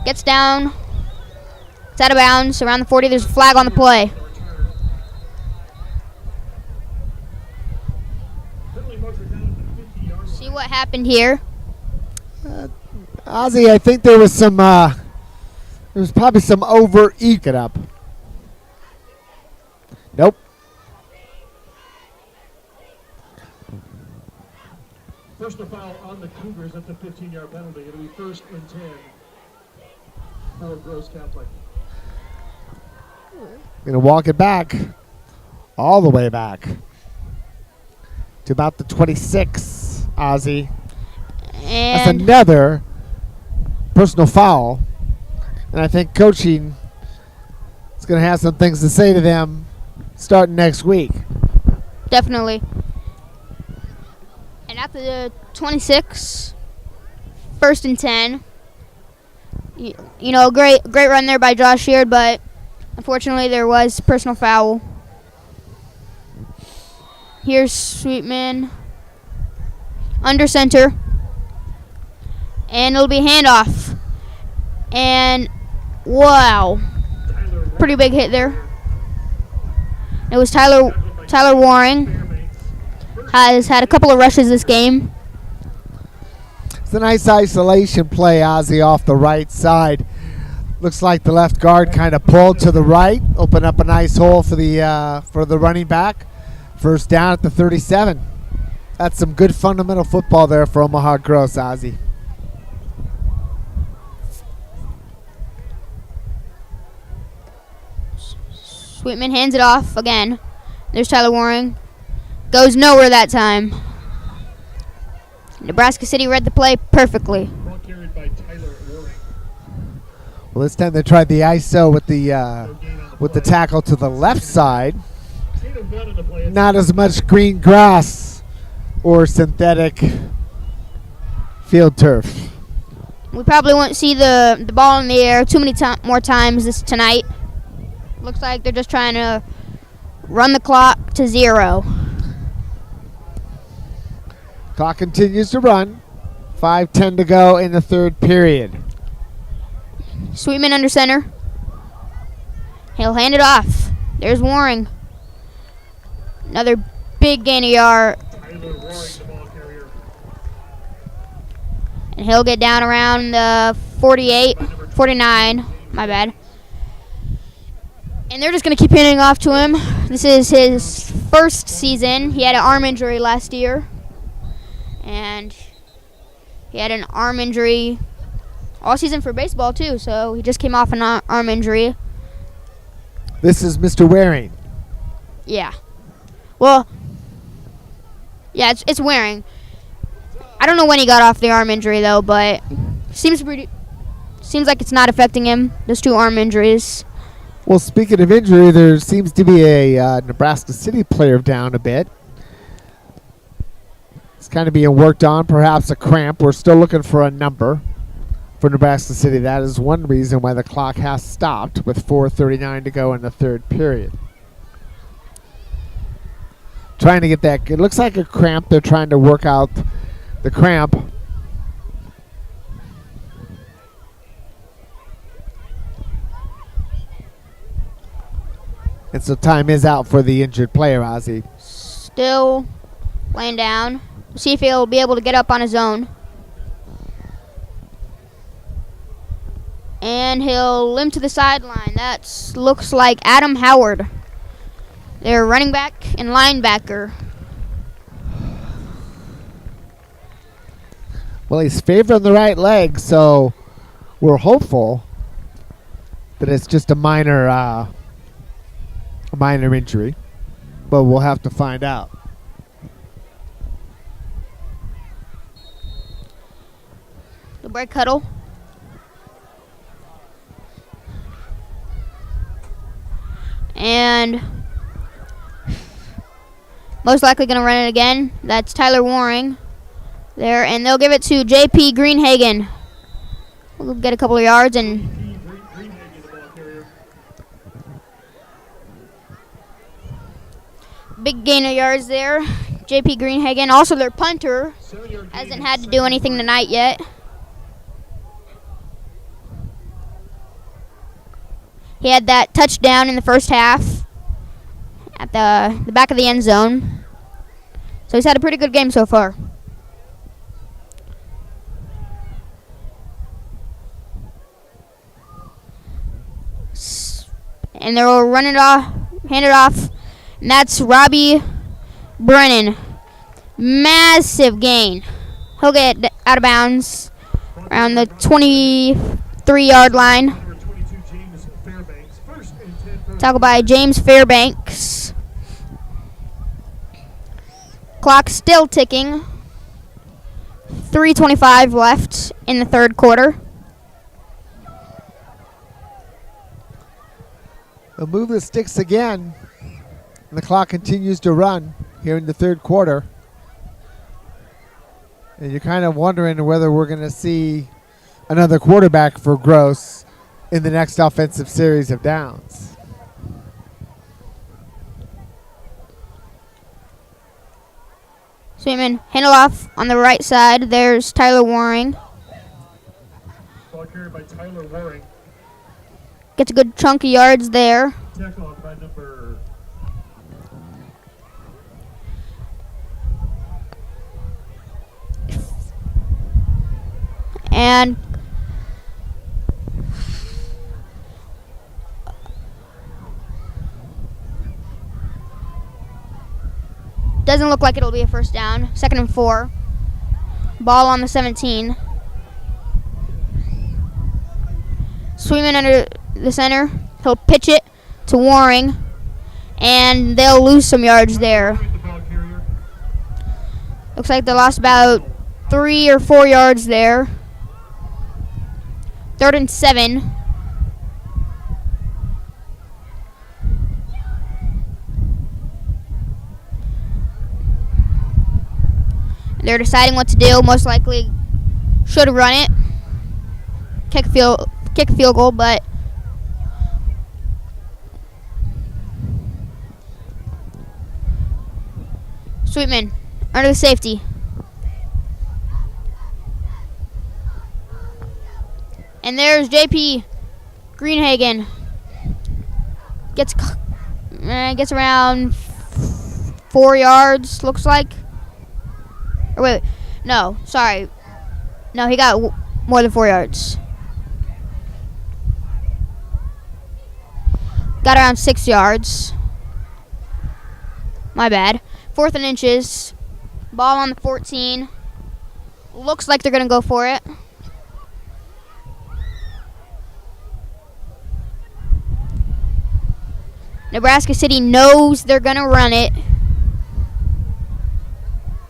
Gets down. It's out of bounds. Around the 40, there's a flag on the play. See what happened here.
Ozzy, I think there was some, there was probably some over eke it up. Nope.
Personal foul on the Cougars. That's a 15-yard penalty. It'll be 1st and 10 for Gross Catholic.
Going to walk it back, all the way back to about the 26, Ozzy. That's
And
another personal foul. And I think coaching is going to have some things to say to them starting next week.
definitely. And at the 26, 1st and 10. You know, great run there by Josh Sheard, but unfortunately there was personal foul. Here's Sweetman under center, and it'll be handoff. And wow, pretty big hit there. It was Tyler Waring. Has had a couple of rushes this game.
It's a nice isolation play, Ozzy, off the right side. Looks like the left guard kind of pulled to the right, opened up a nice hole for the running back. 1st down at the 37. That's some good fundamental football there for Omaha Gross, Ozzy.
Sweetman hands it off again. There's Tyler Waring. Goes nowhere that time. Nebraska City read the play perfectly.
Ball carried by Tyler Waring.
Well, this time they tried the ISO with the tackle to the left side.
Gain of 1 in the play.
Not as much green grass or synthetic field turf.
We probably won't see the ball in the air too many more times tonight. Looks like they're just trying to run the clock to 0.
Clock continues to run. 5:10 to go in the third period.
Sweetman under center. He'll hand it off. There's Waring. Another big gain of yard.
Tyler Waring, the ball carrier.
And he'll get down around 49, my bad. And they're just going to keep handing off to him. This is his first season. He had an arm injury last year. And he had an arm injury all season for baseball, too. So he just came off an arm injury.
This is Mr. Waring.
Yeah. Well, yeah, it's Waring. I don't know when he got off the arm injury, though, but seems like it's not affecting him, those 2 arm injuries.
Well, speaking of injury, there seems to be a Nebraska City player down a bit. It's kind of being worked on, perhaps a cramp. We're still looking for a number for Nebraska City. That is one reason why the clock has stopped with 4:39 to go in the third period. Trying to get that. It looks like a cramp. They're trying to work out the cramp. And so time is out for the injured player, Ozzy.
Still laying down. See if he'll be able to get up on his own. And he'll limp to the sideline. That looks like Adam Howard. Their running back and linebacker.
Well, he's favored on the right leg, so we're hopeful that it's just a minor injury. But we'll have to find out.
The break huddle. And most likely going to run it again. That's Tyler Waring there. And they'll give it to J.P. Greenhagen. We'll get a couple of yards. And big gain of yards there. J.P. Greenhagen. Also their punter. Hasn't had to do anything tonight yet. He had that touchdown in the first half at the back of the end zone. So he's had a pretty good game so far. And they'll run it off, hand it off. And that's Robbie Brennan. Massive gain. He'll get out of bounds around the 23-yard line. Tackled by James Fairbanks. Clock still ticking. 3:25 left in the third quarter.
They'll move the sticks again. And the clock continues to run here in the third quarter. And you're kind of wondering whether we're going to see another quarterback for Gross in the next offensive series of downs.
Sweetman, handle off on the right side. There's Tyler Waring.
Ball carried by Tyler Waring.
Gets a good chunk of yards there.
Tackle off by number
and doesn't look like it'll be a first down. 2nd and 4. Ball on the 17. Sweetman under the center. He'll pitch it to Waring, and they'll lose some yards there. Looks like they lost about 3 or 4 yards there. 3rd and 7. They're deciding what to do. Most likely should run it. Kick a field goal, but Sweetman under the safety. And there's JP Greenhagen. Gets around 4 yards, looks like. Or wait, no, sorry. No, he got more than 4 yards. Got around 6 yards. My bad. 4th and inches. Ball on the 14. Looks like they're going to go for it. Nebraska City knows they're going to run it.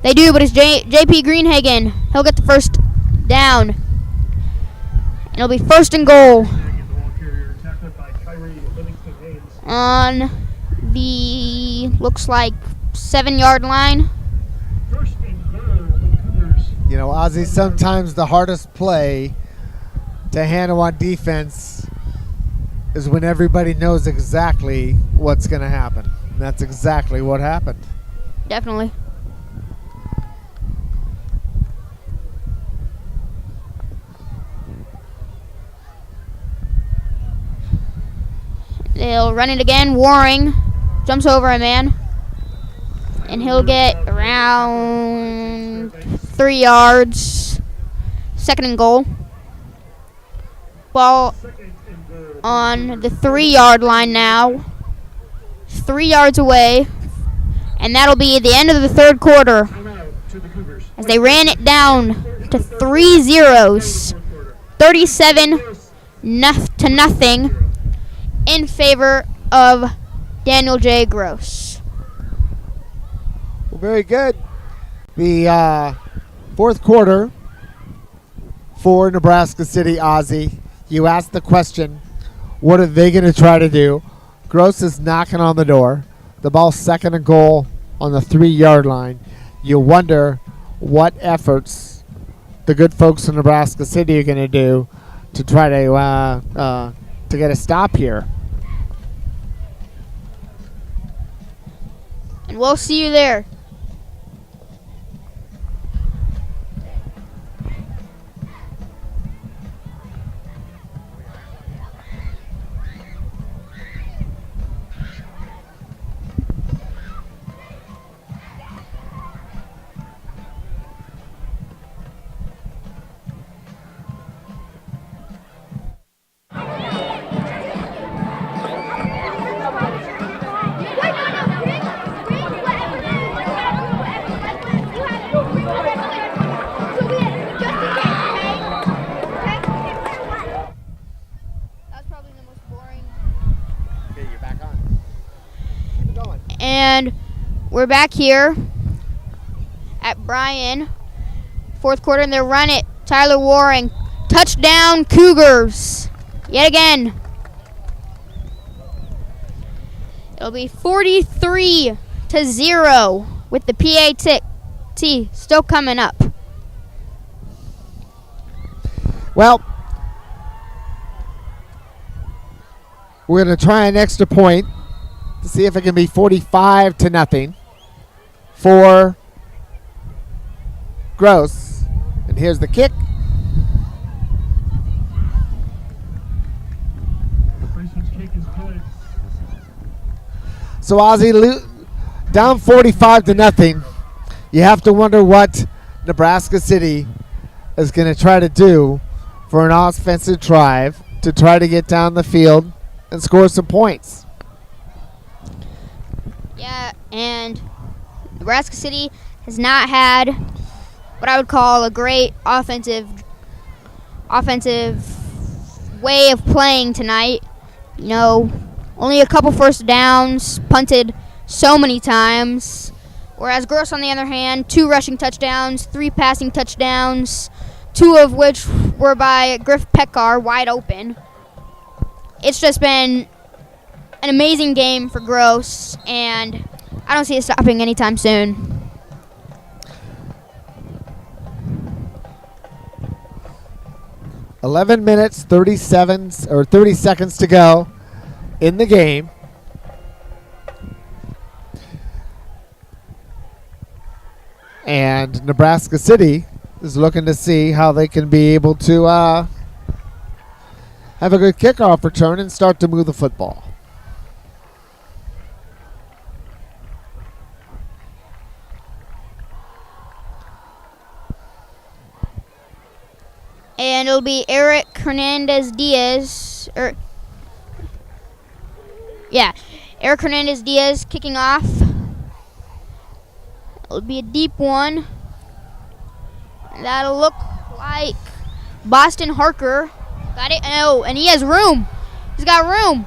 They do, but it's JP Greenhagen. He'll get the first down. And it'll be 1st and goal. On the, looks like, 7-yard line.
You know, Ozzy, sometimes the hardest play to handle on defense is when everybody knows exactly what's going to happen. And that's exactly what happened.
Definitely. They'll run it again. Waring jumps over a man. And he'll get around 3 yards. 2nd and goal. Ball on the 3-yard line now. 3 yards away. And that'll be the end of the 3rd quarter. As they ran it down to 3 zeros. 37-0 in favor of Daniel J. Gross.
Well, very good. The 4th quarter for Nebraska City, Ozzy. You asked the question, what are they going to try to do? Gross is knocking on the door. The ball's 2nd and goal on the 3-yard line. You wonder what efforts the good folks in Nebraska City are going to do to try to get a stop here.
And we'll see you there. And we're back here at Bryan. 4th quarter, and they run it. Tyler Waring. Touchdown, Cougars. Yet again. It'll be 43-0 with the PAT still coming up.
Well, we're going to try an extra point to see if it can be 45-0 for Gross. And here's the kick. So Ozzy, down 45-0. You have to wonder what Nebraska City is going to try to do for an offensive drive to try to get down the field and score some points.
Yeah, and Nebraska City has not had what I would call a great offensive way of playing tonight. You know, only a couple first downs, punted so many times. Whereas Gross, on the other hand, 2 rushing touchdowns, 3 passing touchdowns, 2 of which were by Griff Peckar, wide open. It's just been an amazing game for Gross, and I don't see it stopping anytime soon.
"11 minutes, 30 seconds to go in the game. And Nebraska City is looking to see how they can be able to have a good kickoff return and start to move the football.
And it'll be Eric Hernandez Diaz, Eric Hernandez Diaz kicking off. It'll be a deep one. That'll look like Boston Harker. Got it? Oh, and he has room. He's got room.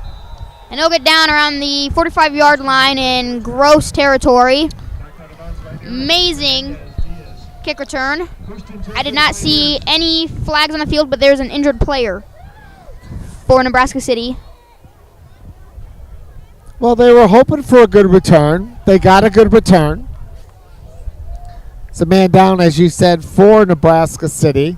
And he'll get down around the 45-yard line in Gross territory. Amazing kick return. I did not see any flags on the field, but there's an injured player for Nebraska City.
Well, they were hoping for a good return. They got a good return. It's a man down, as you said, for Nebraska City.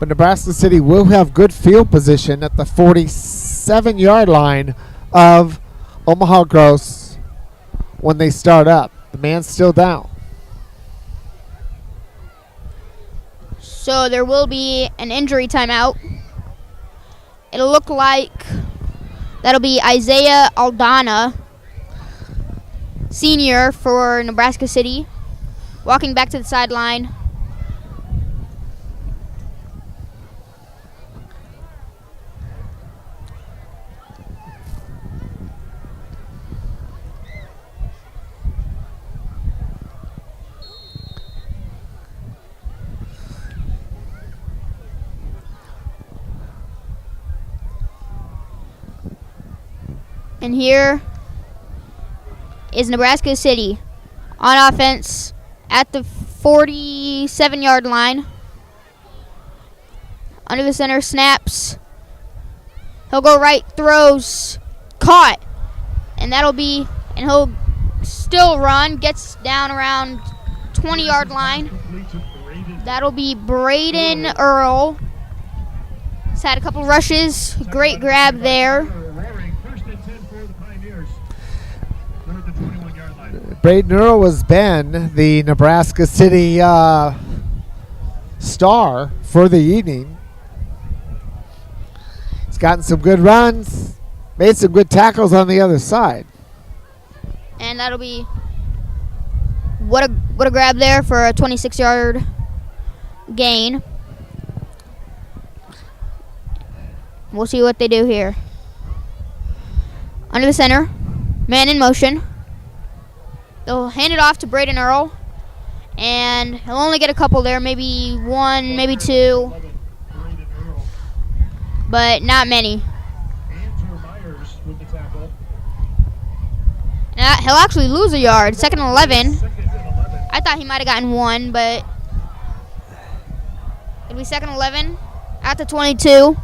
But Nebraska City will have good field position at the 47-yard line of Omaha Gross when they start up. The man's still down.
So there will be an injury timeout. It'll look like that'll be Isaiah Aldana, senior for Nebraska City, walking back to the sideline. And here is Nebraska City on offense at the 47-yard line. Under the center, snaps. He'll go right, throws, caught. And he'll still run, gets down around 20-yard line. That'll be Braden Earl. He's had a couple rushes, great grab there.
Braden Earl has been the Nebraska City star for the evening. He's gotten some good runs, made some good tackles on the other side.
And that'll be what a grab there for a 26-yard gain. We'll see what they do here. Under the center, man in motion. They'll hand it off to Braden Earl, and he'll only get a couple there, maybe one, maybe two, but not many. And he'll actually lose a yard, 2nd and 11. I thought he might have gotten one, but it'll be 2nd and 11 at the 22.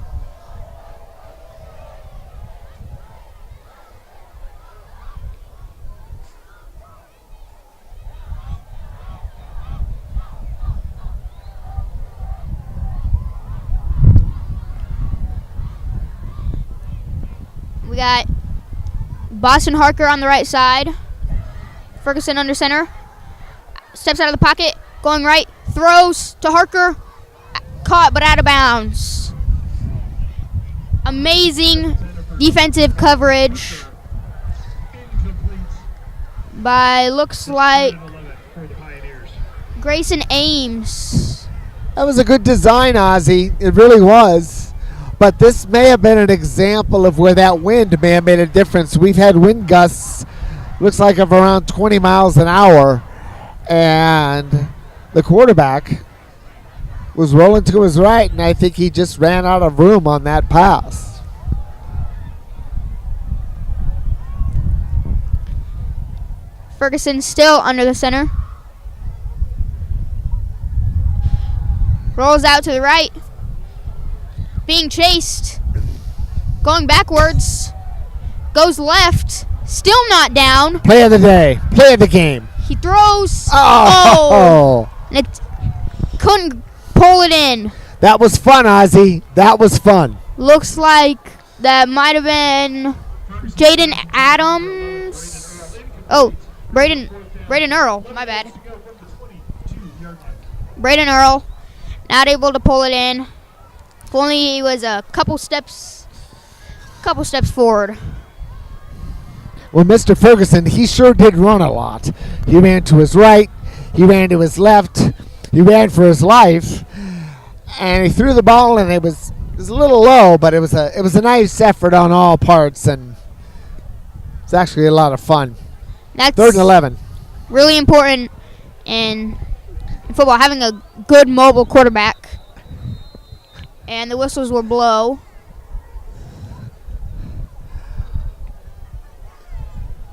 We got Boston Harker on the right side. Ferguson under center. Steps out of the pocket, going right, throws to Harker. Caught but out of bounds. Amazing defensive coverage by, looks like, Grayson Ames.
That was a good design, Ozzy. It really was. But this may have been an example of where that wind may have made a difference. We've had wind gusts, looks like of around 20 miles an hour. And the quarterback was rolling to his right, and I think he just ran out of room on that pass.
Ferguson still under the center. Rolls out to the right. Being chased. Going backwards. Goes left. Still not down.
Play of the day. Play of the game.
He throws.
Oh!
And it couldn't pull it in.
That was fun, Ozzy. That was fun.
Looks like that might have been Jaden Adams. Oh, Braden Earl. My bad. Braden Earl. Not able to pull it in. If only he was a couple steps forward.
Well, Mr. Ferguson, he sure did run a lot. He ran to his right. He ran to his left. He ran for his life. And he threw the ball, and it was a little low, but it was a nice effort on all parts, and it's actually a lot of fun.
That's
3rd and 11.
really important in football, having a good mobile quarterback. And the whistles will blow.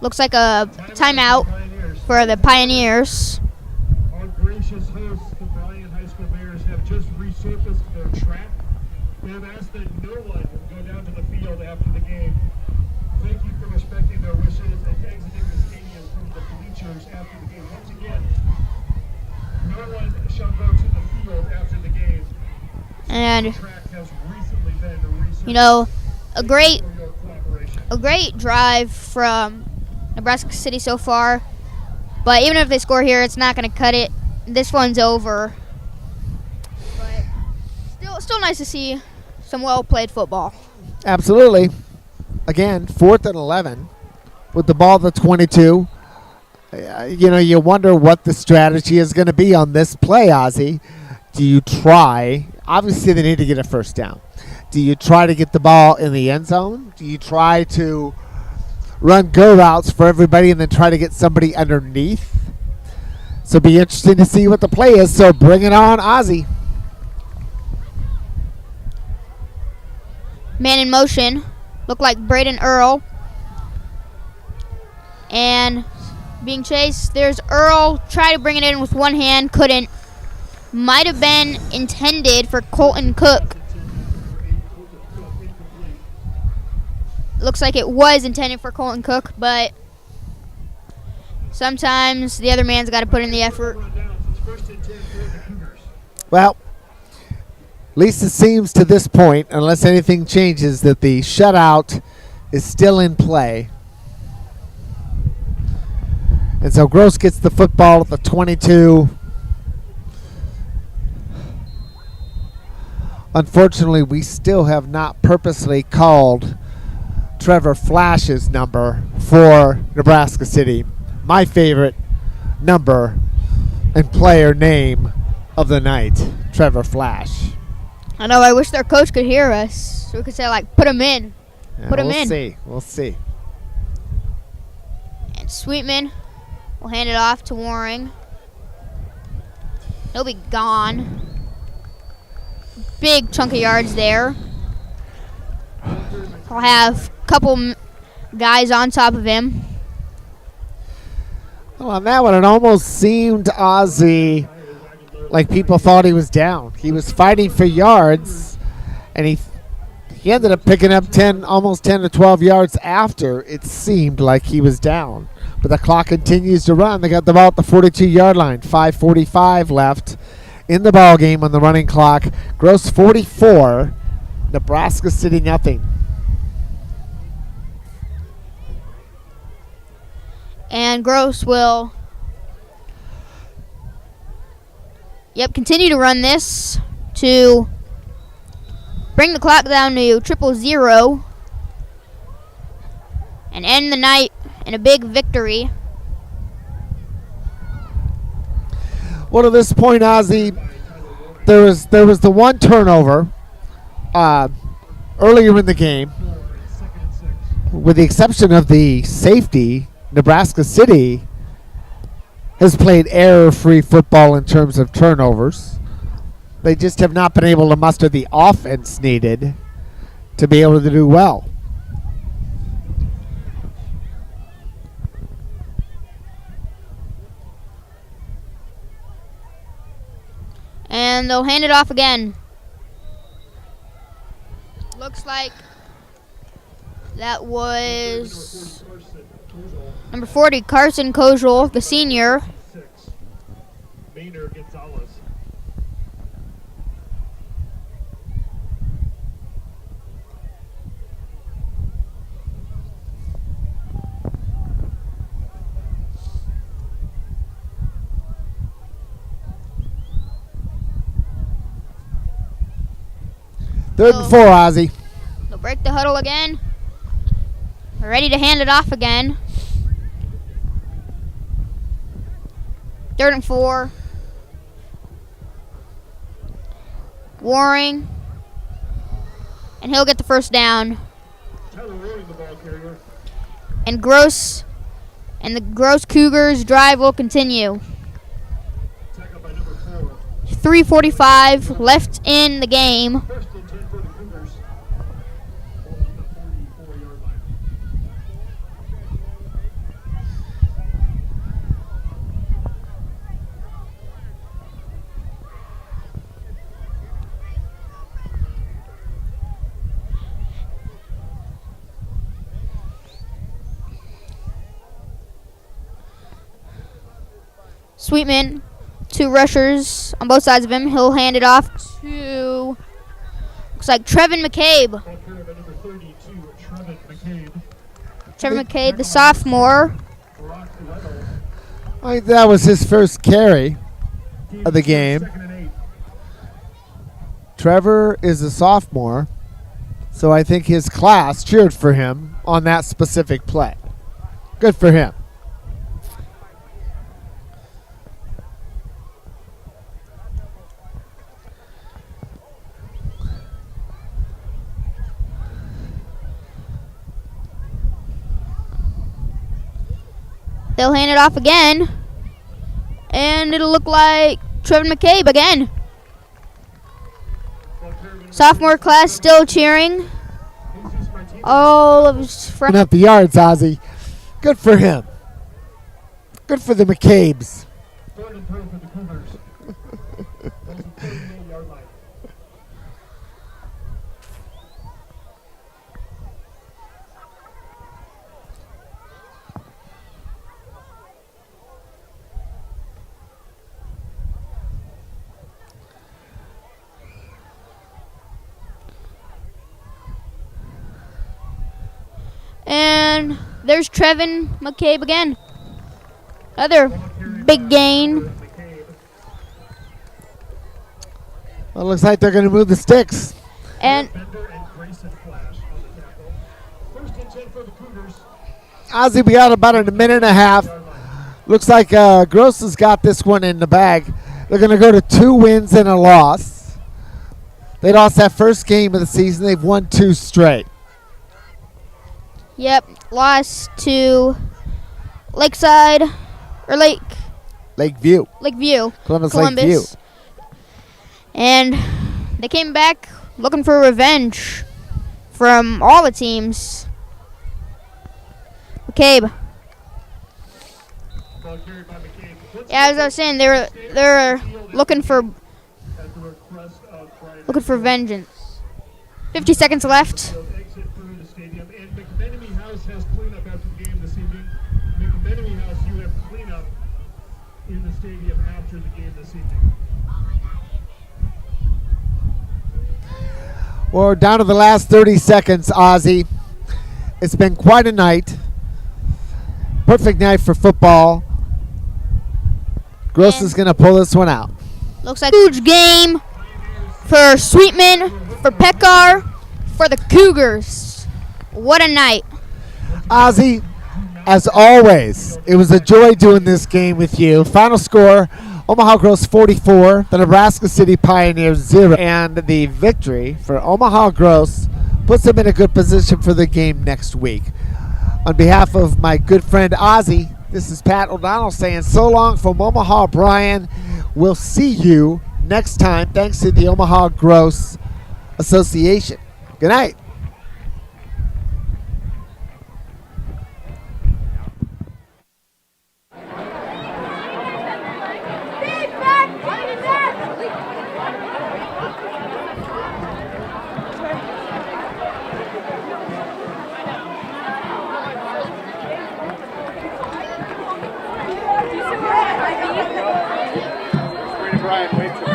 Looks like a timeout for the Pioneers.
Our gracious hosts, the Bryan High School Bears, have just resurfaced their track. They have asked that no one go down to the field after the game. Thank you for respecting their wishes and exiting the stadium from the bleachers after the game. Once again, no one shall go to the field after the game.
And
The track has recently been resurfaced.
you know, a great
For your cooperation.
a great drive from Nebraska City so far. But even if they score here, it's not going to cut it. This one's over. But still nice to see some well-played football.
Absolutely. Again, 4th and 11 with the ball at the 22. You wonder what the strategy is going to be on this play, Ozzy. Do you try? Obviously, they need to get a first down. Do you try to get the ball in the end zone? Do you try to run go routes for everybody and then try to get somebody underneath? So it'll be interesting to see what the play is. So bring it on, Ozzy.
Man in motion. Looked like Braden Earl. And being chased. There's Earl. Tried to bring it in with one hand. Couldn't. Might have been intended for Colton Cook. Looks like it was intended for Colton Cook, but sometimes the other man's got to put in the effort.
Well, at least it seems to this point, unless anything changes, that the shutout is still in play. And so Gross gets the football at the 22. Unfortunately, we still have not purposely called Trevor Flash's number for Nebraska City. My favorite number and player name of the night, Trevor Flash.
I know, I wish their coach could hear us. So we could say, like, put him in.
Yeah,
Put him in.
We'll see.
And Sweetman will hand it off to Waring. He'll be gone. Big chunk of yards there. He'll have a couple guys on top of him.
Well, on that one, it almost seemed Ozzy like people thought he was down. He was fighting for yards, and he ended up picking up almost 10 to 12 yards after it seemed like he was down. But the clock continues to run. They got the ball at the 42-yard line. 5:45 left in the ball game on the running clock. Gross 44, Nebraska City nothing.
And Gross will continue to run this to bring the clock down to 0-0 and end the night in a big victory.
Well, to this point, Ozzy, there was the one turnover earlier in the game. With the exception of the safety, Nebraska City has played error-free football in terms of turnovers. They just have not been able to muster the offense needed to be able to do well.
And they'll hand it off again. Looks like that was number 40, Carson Kojal, the senior.
Maynard Gonzalez.
Third and 4, Ozzy.
They'll break the huddle again. They're ready to hand it off again. 3rd and 4. Waring. And he'll get the first down. And Gross. And the Gross Cougars drive will continue. 3:45 left in the game. Sweetman, 2 rushers on both sides of him. He'll hand it off to, looks like Trevin McCabe. Trevin McCabe, the sophomore.
I think that was his first carry of the game. Trevor is a sophomore, so I think his class cheered for him on that specific play. Good for him.
They'll hand it off again. And it'll look like Trevin McCabe again. Sophomore class still cheering. All of his friends.
Up the yards, Ozzy. Good for him. Good for the McCabes.
And there's Trevin McCabe again. Another big gain.
Well, it looks like they're going to move the sticks.
And
Ozzy, we got about a minute and a half. Looks like Gross has got this one in the bag. They're going to go to 2 wins and a loss. They lost that first game of the season. They've won 2 straight.
yep, lost to Lakeside or
Lakeview.
Columbus.
Lakeview.
And they came back looking for revenge from all the teams. McCabe. Yeah, as I was saying, they're looking for vengeance. 50 seconds left.
We're down to the last 30 seconds, Ozzy. It's been quite a night. Perfect night for football. Gross is going to pull this one out.
Looks like a huge game for Sweetman, for Pekar, for the Cougars. What a night.
Ozzy, as always, it was a joy doing this game with you. Final score, Omaha Gross 44, the Nebraska City Pioneers 0. And the victory for Omaha Gross puts them in a good position for the game next week. On behalf of my good friend Ozzy, this is Pat O'Donnell saying so long from Omaha, Brian. We'll see you next time, thanks to the Omaha Gross Association. Good night.
Defense!
Brian, wait till